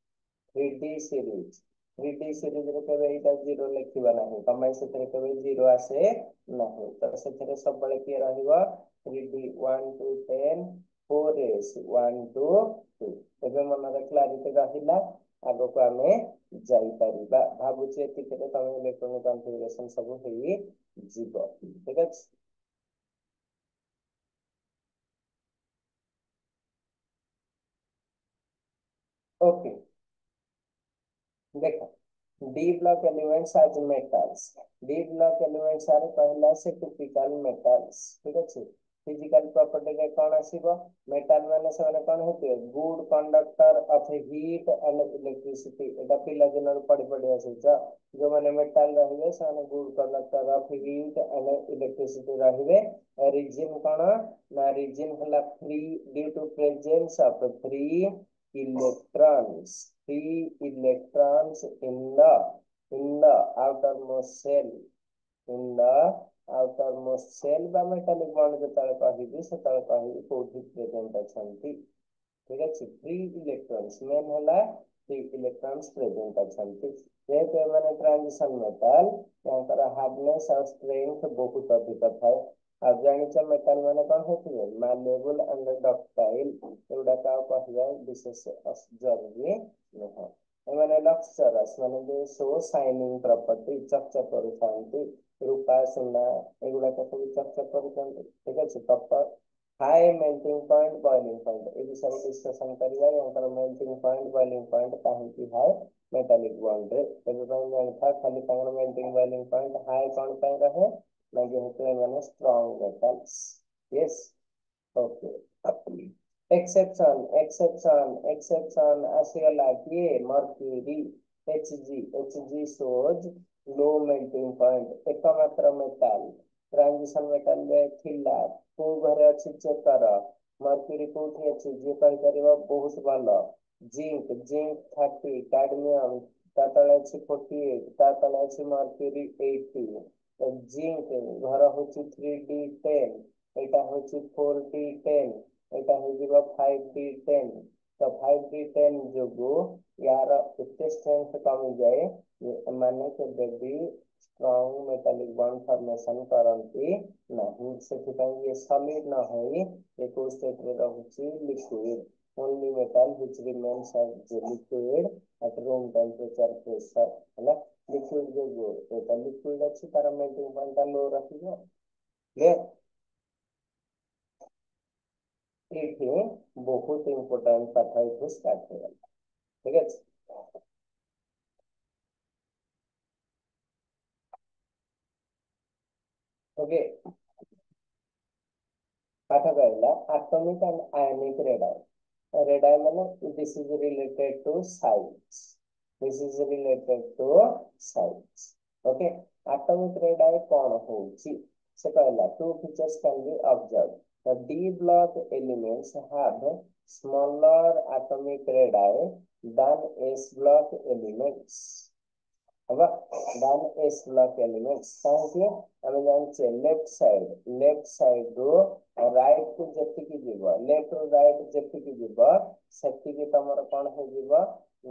3D series 3D ସିରିଜରେ କେବେ ଏଇଟା ଜିରୋ ଲେଖିବା ନାହିଁ ତମ ପାଇଁ ସେଥିରେ କେବେ ଜିରୋ ଆସେ ନାହିଁ ତ ସେଥିରେ ସବୁବେଳେ କିଏ ରହିବ 3D 1 to 10 4s 1 to 2 ଏବେ ମନରେ କ୍ଲାରିଟି ରହିଲା ଆଗକୁ ଆମେ ଯାଇପାରିବା ଭାବୁଛି ଏତିକିରେ ତମେ ଇଲେକ୍ଟ୍ରୋନିକ କନଫିଗୁରେସନ ସବୁ ହେଇଯିବ ଠିକ ଅଛି ओके देखो डी ब्लॉक एलिमेंट्स आज metals D block elements are कहला से टिपिकल मेटल्स ठीक अछि फिजिकल प्रॉपर्टी के कोन आसीबो मेटल माने से कोन होते good conductor of heat and electricity एटा पिला दिन पढ़ी पढ़ी आसीछ जो माने मेटल रहिबे से माने good conductor of heat and electricity रहिबे रीजन कोन ना रीजन हला free due to presence of free electrons free electrons in the outermost shell in the outermost shell বা metallic bond যেତେବେଳେ କହିବି ସେତେବେଳେ କହିବି କୋଉଠି present ଅଛନ୍ତି ଠିକ ଅଛି free electrons main ହେଲା 3 electrons present ଅଛନ୍ତି ଯେହେତୁ ଏମାନେ transition metal ତାଙ୍କର hardness ଆଉ strength ବହୁତ ଅଧିକ ଥାଏ ଆଉ ଜାଣିଛ metal ମାନେ କଣ ହେଇଥିବେ malleable and ductile ଏଗୁଡାକ ଆଉ କହିବା ବିଶେଷ ଜରୁରୀ ନୁହଁ ଏମାନେ luxurious ମାନେ ଯେ show shining property ଚକଚକ କରୁଥାନ୍ତି ରୂପା ସୁନା ଏଗୁଡାକ ସବୁ ଚକଚକ କରୁଥାନ୍ତି ଠିକ ଅଛି copper high melting point boiling point ଏ ବିଷୟରେ discussion କରିବା ଏଙ୍କର melting point boiling point କାହିଁକି high metallic bond ରେ ସେଥିପାଇଁ ଜାଣିଥା ଖାଲି ତାଙ୍କର melting boiling point high କଣ ପାଇଁ ରହେ ନା ଯେହେତୁ ଏମାନେ strong metals yes okay exception ଆସିଗଲା କିଏ mercury Hg shows low melting point एकमात्र metal transition metal ରେ ଥିଲା କୋଉ ଘରେ ଅଛି ଚେକ୍ କର ମର୍କ୍ୟୁରୀ କୋଉଠି ଅଛି ଯିଏ କହିପାରିବ ବହୁତ ଭଲ ଜିଙ୍କ 30 କାଡମିୟମ ତା ତଳେ ଅଛି 48 ତା ତଳେ ଅଛି ମର୍କ୍ୟୁରୀ 80 ଜିଙ୍କ ଘର ହଉଛି 3d10 ଏଇଟା ହଉଛି 4d10 ଏଇଟା ହେଇଯିବ 5d10 ତ 5d10 ଯୋଗୁ ୟାର ଏତେ ଷ୍ଟ୍ରେନ୍ଥ କମିଯାଏ ଯେ ଏମାନେ କେବେ ବି ଷ୍ଟ୍ରଙ୍ଗ ମେଟାଲିକ ବଣ୍ଡ ଫର୍ମେସନ କରନ୍ତି ନାହିଁ ସେଥିପାଇଁ ଇଏ ସଲିଡ ନ ହୋଇ ଏ କୋଉ ଷ୍ଟେଟରେ ରହୁଛି liquid only metal which remains as the liquid at room temperature pressure ହେଲା liquid ଯୋଗୁ ଏଟା liquid ଅଛି ତାର melting point ଟା low ରଖିବ clear ଏଇଠି ବହୁତ important ପାଠ ଏଇଠୁ ଷ୍ଟାର୍ଟ ହେଇଗଲା ଠିକ ଅଛି ଓକେ ପାଠ କହିଲା atomic and ionic radii ମାନେ this is related to size this is related to size okay atomic radii କଣ ହଉଛି ସେ କହିଲା two features can be observed the d block elements have smaller atomic radii than s block elements हवा than s block elements काहे ଆମେ ଜାଣିଛେ left side ରୁ right କୁ ଯେତିକି ଯିବ ଲେଫ୍ଟ ରୁ ରାଇଟ ଯେତିକି ଯିବ ସେତିକି ତମର କଣ ହେଇଯିବ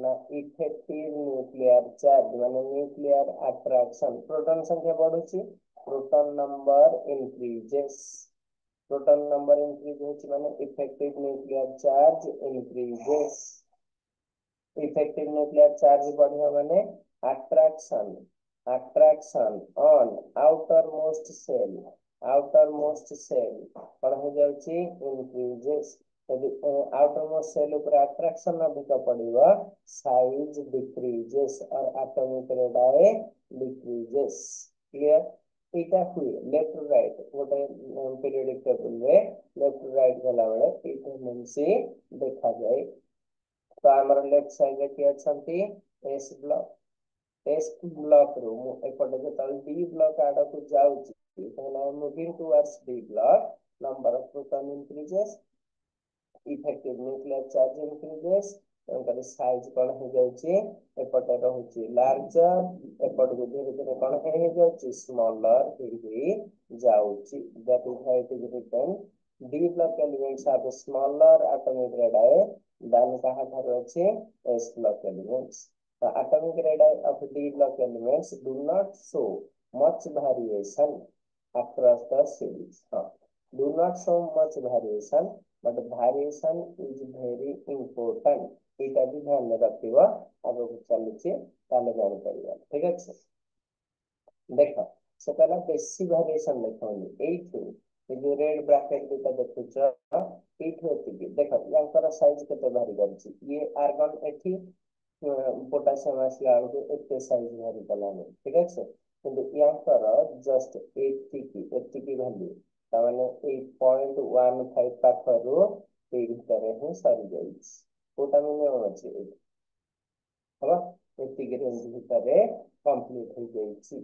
ନା ଇଫେକ୍ଟିଭ ନ୍ୟୁକ୍ଲିୟର ଚାର୍ଜ ମାନେ ନ୍ୟୁକ୍ଲିୟର ଆଟ୍ରାକ୍ସନ ପ୍ରୋଟନ ସଂଖ୍ୟା ବଢୁଛି proton number increases proton number increase होची माने effective nuclear charge increases effective nuclear charge बढ़िया माने attraction on outermost cell कौन हो जाउची increases यदि outermost cell ऊपर attraction अधिक पड़िबा size decreases और atomic radii decreases clear एटा हुए लेफ्ट टू राइट गोटे पीरियडिक टेबल रे लेफ्ट टू राइट गला बेले एटा मेंसी देखा जाए तो आमर लेफ्ट साइड रे किए छंती एस ब्लॉक रो एपटे जतल डी ब्लॉक आड़ को जाउची then I am moving towards D block number of proton increases effective nuclear charge increases ତାଙ୍କର ସାଇଜ କଣ ହେଇଯାଉଛି ଏପଟେ ରହୁଛି ଲାର୍ଜର ଏପଟକୁ ଧୀରେ ଧୀରେ କଣ ହେଇଯାଉଛି ସ୍ମଲର ହେଇ ଯାଉଛି that is how it is written D block elements have smaller atomic radii than କାହାଠାରୁ ଅଛି S block elements the atomic radii of D block elements do not show much variation across the series do not show much variation but variation is very important ଏଇଟା ବି ଧ୍ୟାନ ରଖିବ ଆଗକୁ ଚାଲୁଛି ତାହେଲେ ଜାଣିପାରିବା ଠିକ ଅଛି ଦେଖ ସେ କହିଲା ବେଶୀ ଭେରିଏସନ ଦେଖଉନି ଏଇଠୁ ଏ ଯୋଉ ରେଡ ବ୍ରାକେଟ ଦିଟା ଦେଖୁଛ ଏଇଠୁ ଏତିକି ଦେଖ ୟାଙ୍କର ସାଇଜ କେତେ ବାହାରି ଯାଉଛି ଇଏ ଆର୍ଗନ ଏଠି पोटासियम ଆସିଲା ବେଳକୁ ଏତେ ସାଇଜ ବାହାରି ଗଲାଣି ଠିକ ଅଛି କିନ୍ତୁ ୟାଙ୍କର ଜଷ୍ଟ ଏତିକି ଭ୍ୟାଲୁ ତାମାନେ 8.15 ପାଖରୁ ଏଇ ଭିତରେ ହିଁ ସରିଯାଇଛି କୋଉଟା ମିନିମମ ଅଛି ହବ ଏତିକି ରେଞ୍ଜ ଭିତରେ କମ୍ପ୍ଲିଟ ହେଇଯାଇଛି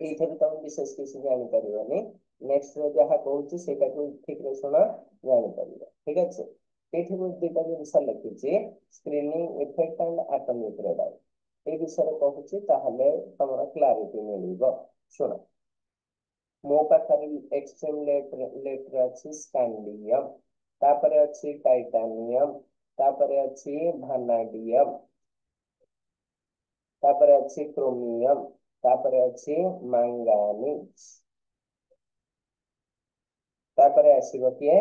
ଏଇଥିରେ ତମେ ବିଶେଷ କିଛି ଜାଣିପାରିବନି ନେକ୍ସଟ ରେ ଯାହା କହୁଛି ସେଇଟାକୁ ଠିକରେ ଶୁଣ ଜାଣିପାରିବ ଠିକ ଅଛି ଏଇଠି ମୁଁ ଦୁଇଟା ଜିନିଷ ଲେଖିଛି screening effect and atomic radii এই ବିଷୟରେ କହୁଛି ତାହେଲେ ତମର କ୍ଲାରିଟି ମିଳିବ ଶୁଣ ମୋ ପାଖରେ ଏକ୍ସଟ୍ରିମ ଲେଫ୍ଟ ରେ ଅଛି ସ୍କାଣ୍ଡିୟମ ତାପରେ ଅଛି ଟାଇଟାନିୟମ तापरे अच्छी भानाडियम, तापरे अच्छी क्रोमियम, तापरे अच्छी मैंगानीज, तापरे आसीबो किए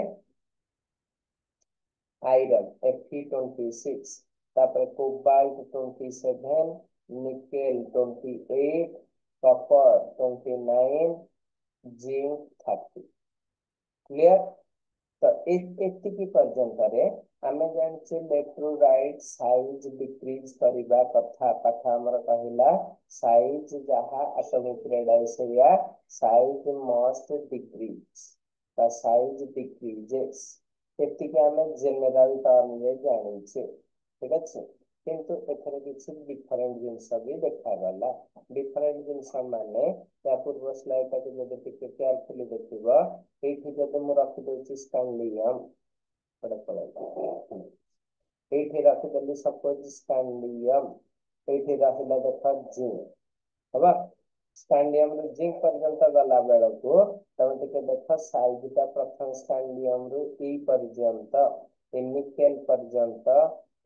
आयरन Fe26, तापरे cobalt 27, nickel 28, copper 29, zinc 30। Clear. तो एतिकी पर्यंत आमे जानचे लेफ्ट रु राइट साइज डिक्रीज करबा कथा पाठ हमर कहला साइज जहा एटॉमिक रेडियस या size must decrease the size decreases एतिकी आमे जनरल टर्म रे जानिछे ठीक अछि किंतु एथरे किछि डिफरेंट जिंस भी देखा गला डिफरेंट जिंस माने या पूर्व स्लाइड का जदि टिके केयरफुली देखिबो एठी जदि मु रखि देछि स्कैंडियम पड़े पड़े एठी रखि देली सपोज स्कैंडियम एठी रखिला देखा जिंक हबा स्कैंडियम ରୁ जिंक पर्यंत गला बेଳ को तमे टिके देख साइज ता प्रथम स्कैंडियम ରୁ ई पर्यंत निकेल पर्यंत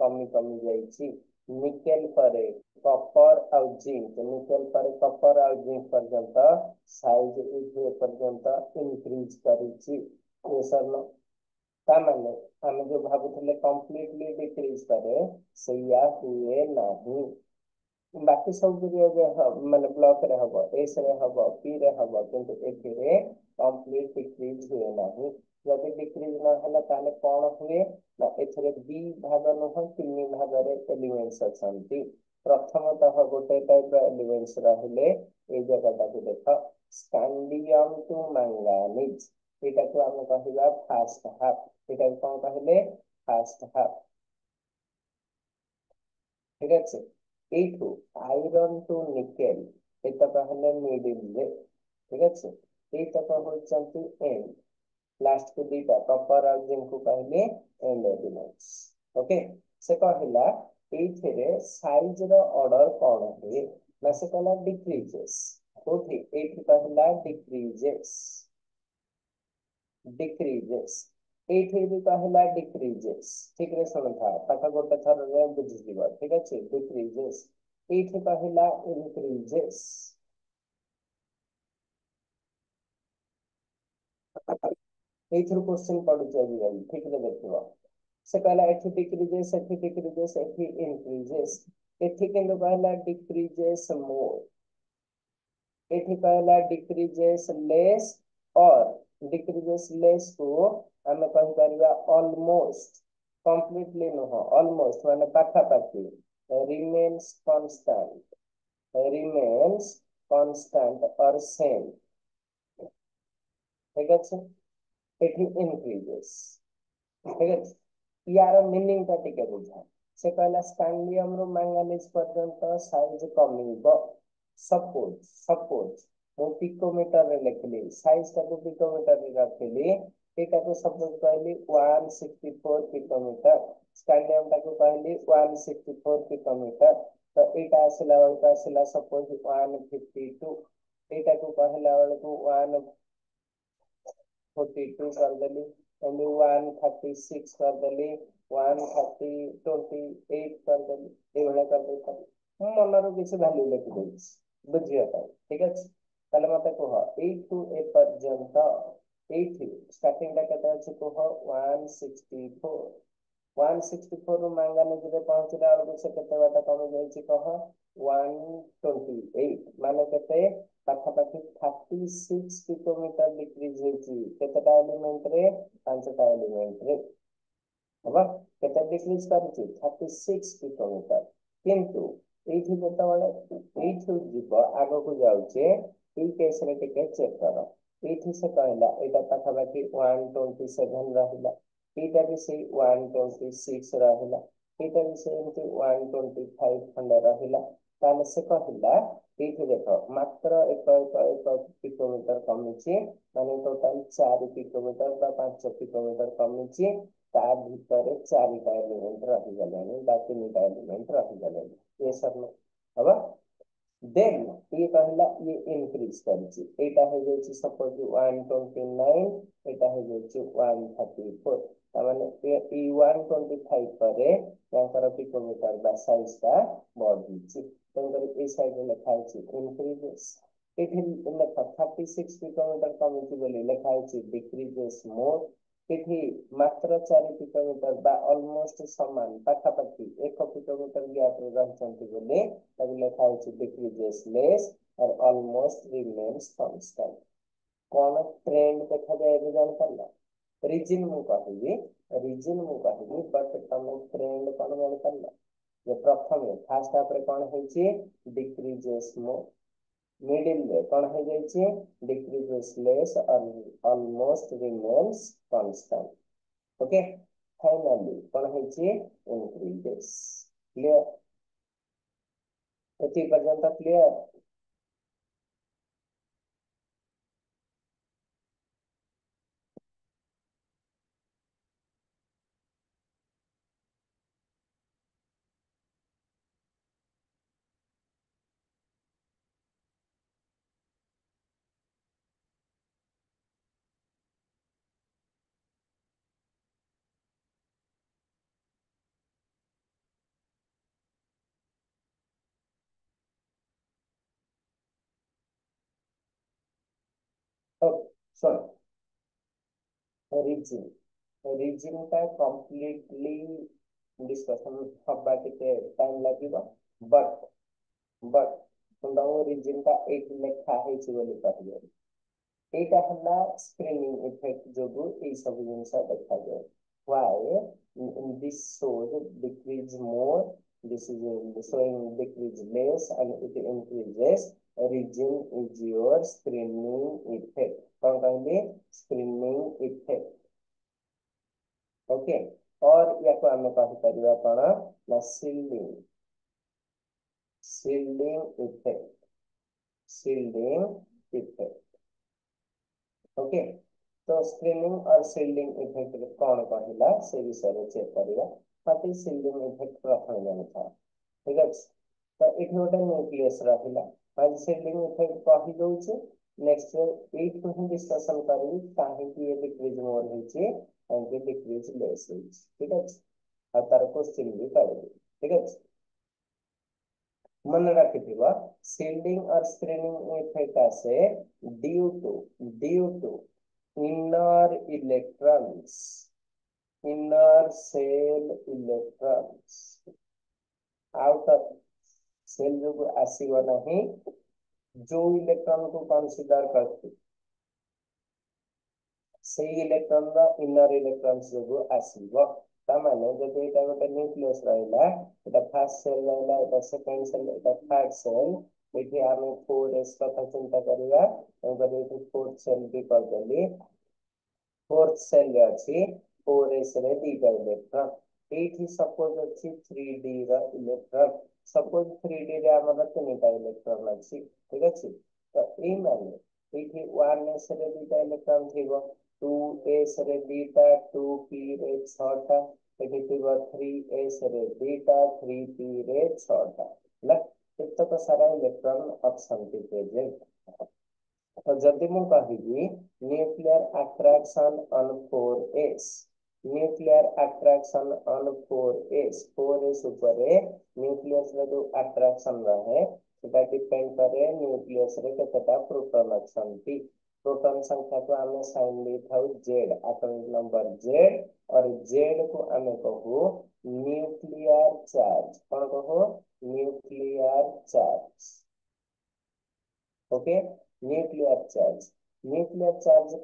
कमी कमी जाईची निकेल परे कॉपर और जिंक निकेल परे कॉपर और जिंक पर्यंत साइज ए पर्यंत इंक्रीज करिची ये सब तामाने हम जो भाबुଥିଲେ कंप्लीटली डिक्रीज करे सैया हुए नहीं बाकी सब माने ब्लॉक रे हबो एस रे हबो पी रे हबो किंतु एथिरे कंप्लीट डिक्रीज हुए नाही यदि डिक्रीज न होला ताले कोन हुए ना एथिरे बी भाग न तीन भाग रे एलिमेंट्स अछंती प्रथमतः गोटे टाइप रो एलिमेंट्स रहले ए जगह को देख स्कैंडियम टू मैंगानीज एटा को हम कहिबा फर्स्ट हाफ एटा को कहले फर्स्ट हाफ ठीक है एठू आयरन टू निकेल एटा कहले मिडिल रे ठीक है एटा को होचंती एंड लास्ट को दीटा कॉपर और जिंक को कहले एंड एलिमेंट्स ओके से कहला एथिरे साइज रो ऑर्डर कोन हे ना से कहला डिक्रीजेस ओके एठी कहला डिक्रीजेस डिक्रीजेस एठी भी कहला डिक्रीजेस ठीक रे सुन था पाठ गोटे थर रे बुझि दिबा ठीक अछि डिक्रीजेस एठी कहला इंक्रीजेस एथर क्वेश्चन पड़ जाई ठीक रे देखिबा से कहला एठी डिक्रीजेस एठी इंक्रीजेस एठी केंदो कहला डिक्रीजेस मोर एठी कहला डिक्रीजेस लेस और डिक्रीजेस लेस को हमें कहि परिबा ऑलमोस्ट कंप्लीटली नो ऑलमोस्ट माने पाखा पाखी रिमेन्स कांस्टेंट और सेम ठीक है एठी इंक्रीजेस ठीक है यार मीनिंग का टिके बुझा से कहला स्कैंडियम रो मैंगानीज पर्यंत साइज कमिबो सपोज मु पिकोमीटर रे लिखली साइज का पिकोमीटर रे रखली एटा को सपोज कहली 164 पिकोमीटर स्कैंडियम टा को कहली 164 पिकोमीटर तो एटा आसला वाला आसला सपोज 152 एटा को कहला वाला को 142 कर देली एंड 136 कर देली 130 कर देली ए भले कर देता मु मनरो किसी वैल्यू लिखि देछि बुझिया ठीक है ताले मते कह ए टू ए पर्यंत एठी स्टार्टिंग टा केते अछि कह 164 164 ରୁ मैंगानीज रे पहुंचला बेलକୁ से केते बाटा कम जाईछि कह 128 माने केते पाखापाखि 36 पिकोमीटर डिक्रीज होईछि केतेटा एलिमेंट रे पांचटा एलिमेंट रे हबा केते डिक्रीज करछि 36 पिकोमीटर किंतु एठी जेतबेले एठी जीव आगो को जाउछे ई केस रे टिके चेक करो एठी से कहला एटा पाखापाखि 127 रहिला एटा भी से 126 रहिला एटा भी से 125 खंड रहिला ताले से कहला एठी देखो मात्र एक पिकोमीटर कमिछि माने टोटल 4 पिकोमीटर बा 5 पिकोमीटर कमिछि ता भितरे 4टा एलिमेंट रहि गलानी बा 3टा एलिमेंट रहि गलानी ये सब हबा देन ये कहला ये इंक्रीज करछि एटा हो जायछि सपोज 129 एटा हो जायछि 134 तामाने ए 125 परे यांकर पिकोमीटर बा साइज का बढ़िछि तंकर ए साइड रे लिखा अछि इंक्रीजेस एठी लेखा 36 पिकोमीटर कमिछि बोली लिखा अछि डिक्रीजेस मोर एठी मात्र 4 पिकोमीटर बा ऑलमोस्ट समान पाखापाखि 1 पिकोमीटर गैप रे रहचंती बोली तब लिखा अछि डिक्रीजेस लेस और ऑलमोस्ट रिमेन्स कांस्टेंट कौन ट्रेंड देखा जाए भी जान करना रीजन मु कहबी बट तमे ट्रेंड कौन जान करना ये प्रथम फास्ट हाफ रे कौन होइछि डिक्रीजेस मोर मिडिल रे कौन हो जाइछि डिक्रीजेस लेस और almost remains constant okay finally कौन होइछि इंक्रीजेस क्लियर एति पर्यंत क्लियर ओके सुनो रीजन रीजन का कंप्लीटली डिस्कशन हवा के टाइम लागिबा बट बट तुम रीजन का एक लेखा है बोली कहबे एटा हला स्क्रीनिंग इफेक्ट जोगु ए सब जिनस देखा जाए why this shows decrease more this is showing decrease less and it increases region is your screening effect कौन कहले स्क्रीनिंग इफेक्ट ओके और या को हम कहि परिबा कोन ना शील्डिंग इफेक्ट ओके तो स्क्रीनिंग और शील्डिंग इफेक्ट कौन कहला से विषय रे चेक करिया पाटी शील्डिंग इफेक्ट प्रथम जानता ठीक अछि तो एठी गोटे न्यूक्लियस रहिला आज शील्डिंग इफेक्ट कहि दउछि नेक्स्ट एट को हम डिस्कशन करी काहे कि ये डिक्रीज मोर होइछि एंड ये डिक्रीज लेस होइछि ठीक अछि आ तार क्वेश्चन भी करिबे ठीक अछि मन रखिथिबा शील्डिंग और स्क्रीनिंग इफेक्ट आसे due to inner electrons inner cell electrons outer cell जो आसीबो नहीं जो इलेक्ट्रॉन को कंसीडर करते से इलेक्ट्रॉन रा इनर इलेक्ट्रॉन्स जो आसीबो तामाने जदि एटा गोटे न्यूक्लियस रहला एटा फर्स्ट सेल रहला एटा सेकंड सेल एटा थर्ड सेल एठी आमे 4s कथा चिंता करिवा एगरे एठी फोर्थ सेल भी कर देली फोर्थ सेल रे अछि 4s रे दीटा इलेक्ट्रॉन एठी सपोज अछि 3d रा इलेक्ट्रॉन सपोज 3d रे हमर तीनटा इलेक्ट्रॉन अछि ठीक अछि तो ए माने एठी 1s रे दीटा इलेक्ट्रॉन थिबो 2s रे दीटा 2p रे 6टा एठी थिबो 3s रे दीटा 3p रे 6टा ल एतक सारा इलेक्ट्रॉन ऑप्शन पे प्रेजेंट तो जदि मु कहिबी nuclear attraction on 4s nuclear attraction on 4s ऊपर न्यूक्लियस रे जो अट्रैक्शन रहे सेटा डिपेंड करे न्यूक्लियस रे केतेटा प्रोटॉन अछंती प्रोटॉन संख्या को हमें साइन दे थाउ z एटॉमिक नंबर z और z को हमें कहू न्यूक्लियर चार्ज कौन कहू nuclear charge okay nuclear charge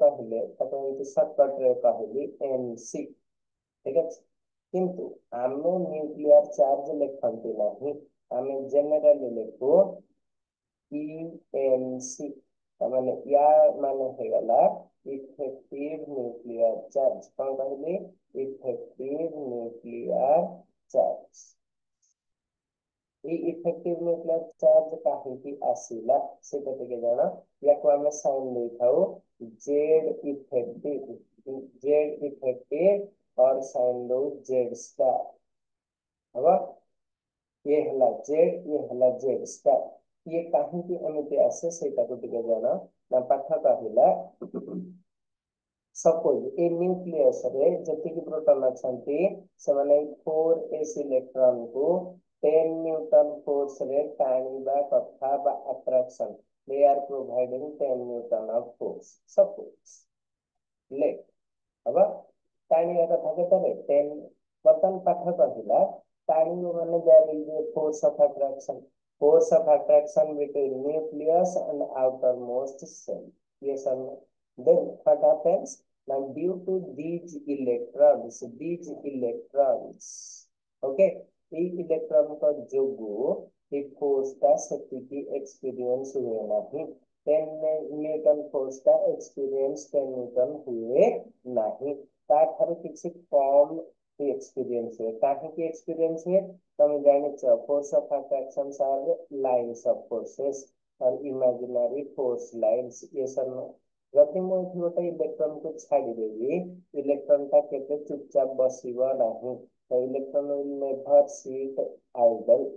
कहले तको एति शॉर्टकट रे कहली Nc ठीक अछि किंतु आमे न्यूक्लियर चार्ज लिखंती नाही आमे जनरली लिखो ENC माने या माने हे गला इफेक्टिव न्यूक्लियर चार्ज कौन कहली effective nuclear charge effective nuclear charge काहेकि आसीला से कते जाना या को हमें साइन दे थाओ जेड इफेक्टिव और साइन दो जेड स्टार हवा ये हला जेड स्टार ये कहीं एमती आसे से जान ना पाठ कहला सपोज ए न्यूक्लियस रे जति प्रोटॉन अछंती से माने 4s इलेक्ट्रॉन को 10 न्यूटन फोर्स रे टाणीबा कथा बा attraction they are providing 10 newton of force suppose ले अब टाणीबा कथा केतरे 10 बर्तन पाठ कहला टाणी माने there is a force of attraction, force of attraction between nucleus and outermost cell. Yes or no? Then what happens? Now due to these electrons, okay, ये electron का जोगु एक फोर्स का शक्ति की एक्सपीरियंस हुए नहीं, 10 न्यूटन फोर्स का experience 10 Newton हुए नहीं, तार किसी कम की एक्सपीरियंस हुए काहे की एक्सपीरियंस हुए तुम जाने force of attraction are lines of forces और इमेजिनरी फोर्स लाइंस ये सब जदि मु गोटे इलेक्ट्रॉन को छाड़देवी इलेक्ट्रॉन टा केते चुपचाप बसिबो नहीं, the electron will never sit idle,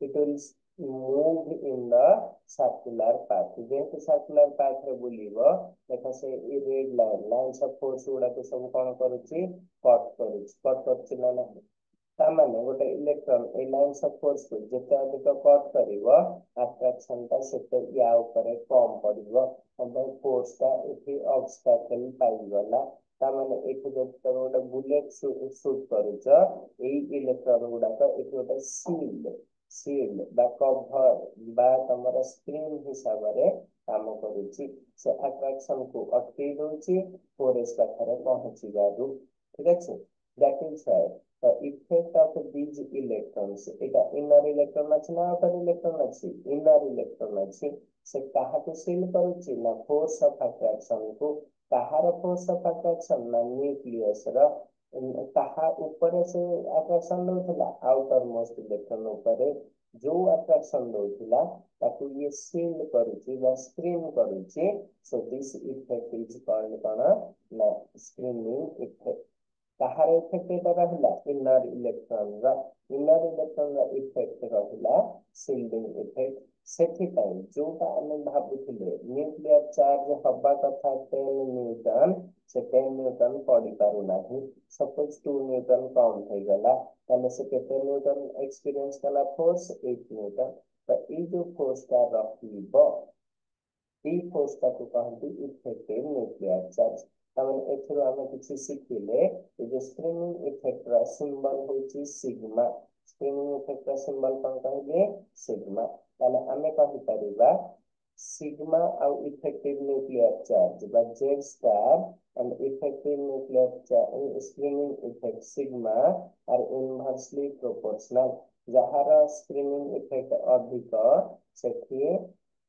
it will move in the circular path जेहेतु circular path रे बुलिबो देखो से ए रेड लाइंस ऑफ फोर्स गुडा के सब कोन करूची कट करछि ना नहीं तामाने गोटे electron A lines of force को जेते अधिक कट करिवो अट्रैक्शन ता सेते या ऊपर कम पड़िवो और फोर्स का एठी ऑब्स्टेकल पाइगला तामाने एठी जब तक गोटे बुलेट शूट करूछ एई इलेक्ट्रॉन गुडा का एठी गोटे शील्ड बा कवर बा तमरा स्क्रीन हिसाब रे काम करूची से अट्रैक्शन को अटके दोची फोर्स पाखरे पहुंची जादू ठीक है that is why the effect of these electrons এটা inner electron আছে না outer electron আছে inner electron আছে से କାହାକୁ seal କରୁଛି ନା force of attraction को କାହାର force of attraction ନା nucleus ର ତାହା ଉପରେ ସେ attraction ଦଉଥିଲା outer most electron ଉପରେ ଯୋଉ attraction ଦଉଥିଲା ତାକୁ ଇଏ seal କରୁଛି ବା screen କରୁଛି so this effect is called କଣ ନା screening effect କାହାର ଇଫେକ୍ଟ ଏଟା ରହିଲା ଇନର ଇଲେକ୍ଟ୍ରନ ଇଫେକ୍ଟ ରହିଲା ସିଲ୍ଡିଂ ଇଫେକ୍ଟ ସେଥିପାଇଁ ଯୋଉଟା ଆମେ ଭାବୁଥିଲେ ନ୍ୟୁକ୍ଲିୟର ଚାର୍ଜ ହବା କଥା 10 ନ୍ୟୁଟନ ସେ 10 ନ୍ୟୁଟନ ପଡି ପାରୁନାହିଁ ସପୋଜ 2 ନ୍ୟୁଟନ କମ ହେଇଗଲା ତାହେଲେ ସେ କେତେ ନ୍ୟୁଟନ ଏକ୍ସପିରିଏନ୍ସ କଲା ଫୋର୍ସ 8 ନ୍ୟୁଟନ ତ ଏଇ ଯୋଉ ଫୋର୍ସଟା ରହିବ ଏଇ ଫୋର୍ସଟାକୁ କହନ୍ତି ଇଫେକ୍ଟିଭ ନ୍ୟୁକ୍ଲିୟର ଚାର୍ଜ ତାମାନେ ଏଥିରୁ ଆମେ କିଛି ଶିଖିଲେ ଏ ଯୋଉ ସ୍କ୍ରିନିଂ ଇଫେକ୍ଟର ସିମ୍ବଲ ହେଉଛି ସିଗ୍ମା ସ୍କ୍ରିନିଂ ଇଫେକ୍ଟର ସିମ୍ବଲ କଣ କହିଲେ ସିଗ୍ମା ତାହେଲେ ଆମେ କହିପାରିବା सिग्मा और effective nuclear charge by Z star and effective nuclear charge screening effect sigma are inversely proportional ଯାହାର screening effect ଅଧିକ ସେଠି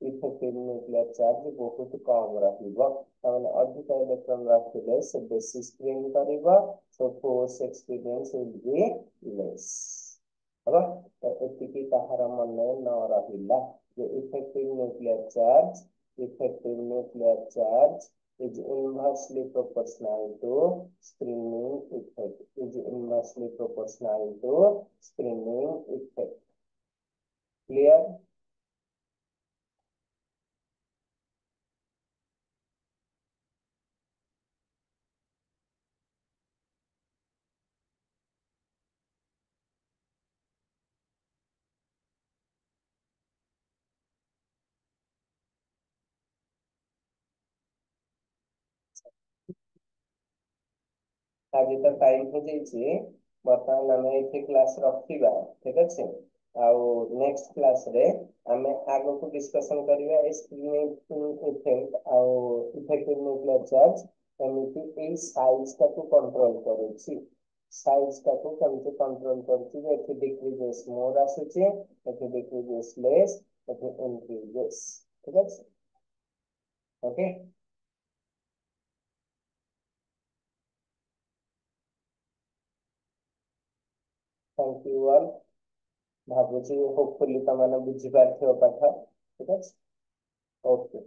इफेक्टिव न्यूक्लियर चार्ज बहुत कम रहिबो ताମାନେ ଅଧିକ इलेक्ट्रॉन रखिले से बेसी screen करिवो so force experience will be less हबा एतिकी ताहार मने न रहिला the effective nuclear charge is inversely proportional to screening effect clear आज तो टाइम हो जाइए बर्तमान आम ये क्लास रखा ठीक अच्छे आउ नेक्स्ट क्लास रे आमे आगो को डिस्कशन करबा स्क्रीनिंग इफेक्ट आउ इफेक्टिव न्यूक्लियर चार्ज एमिति ए साइज का को कंट्रोल करूची साइज का को केमति कंट्रोल करूची जे एथि डिक्रीजेस मोर आସୁଛି एथि डिक्रीजेस लेस एथि इंक्रीजेस ठीक है ओके थैंक यू ऑल भावुची होपफुली तमाने बुझी पारथियो पाठ ठीक है ओके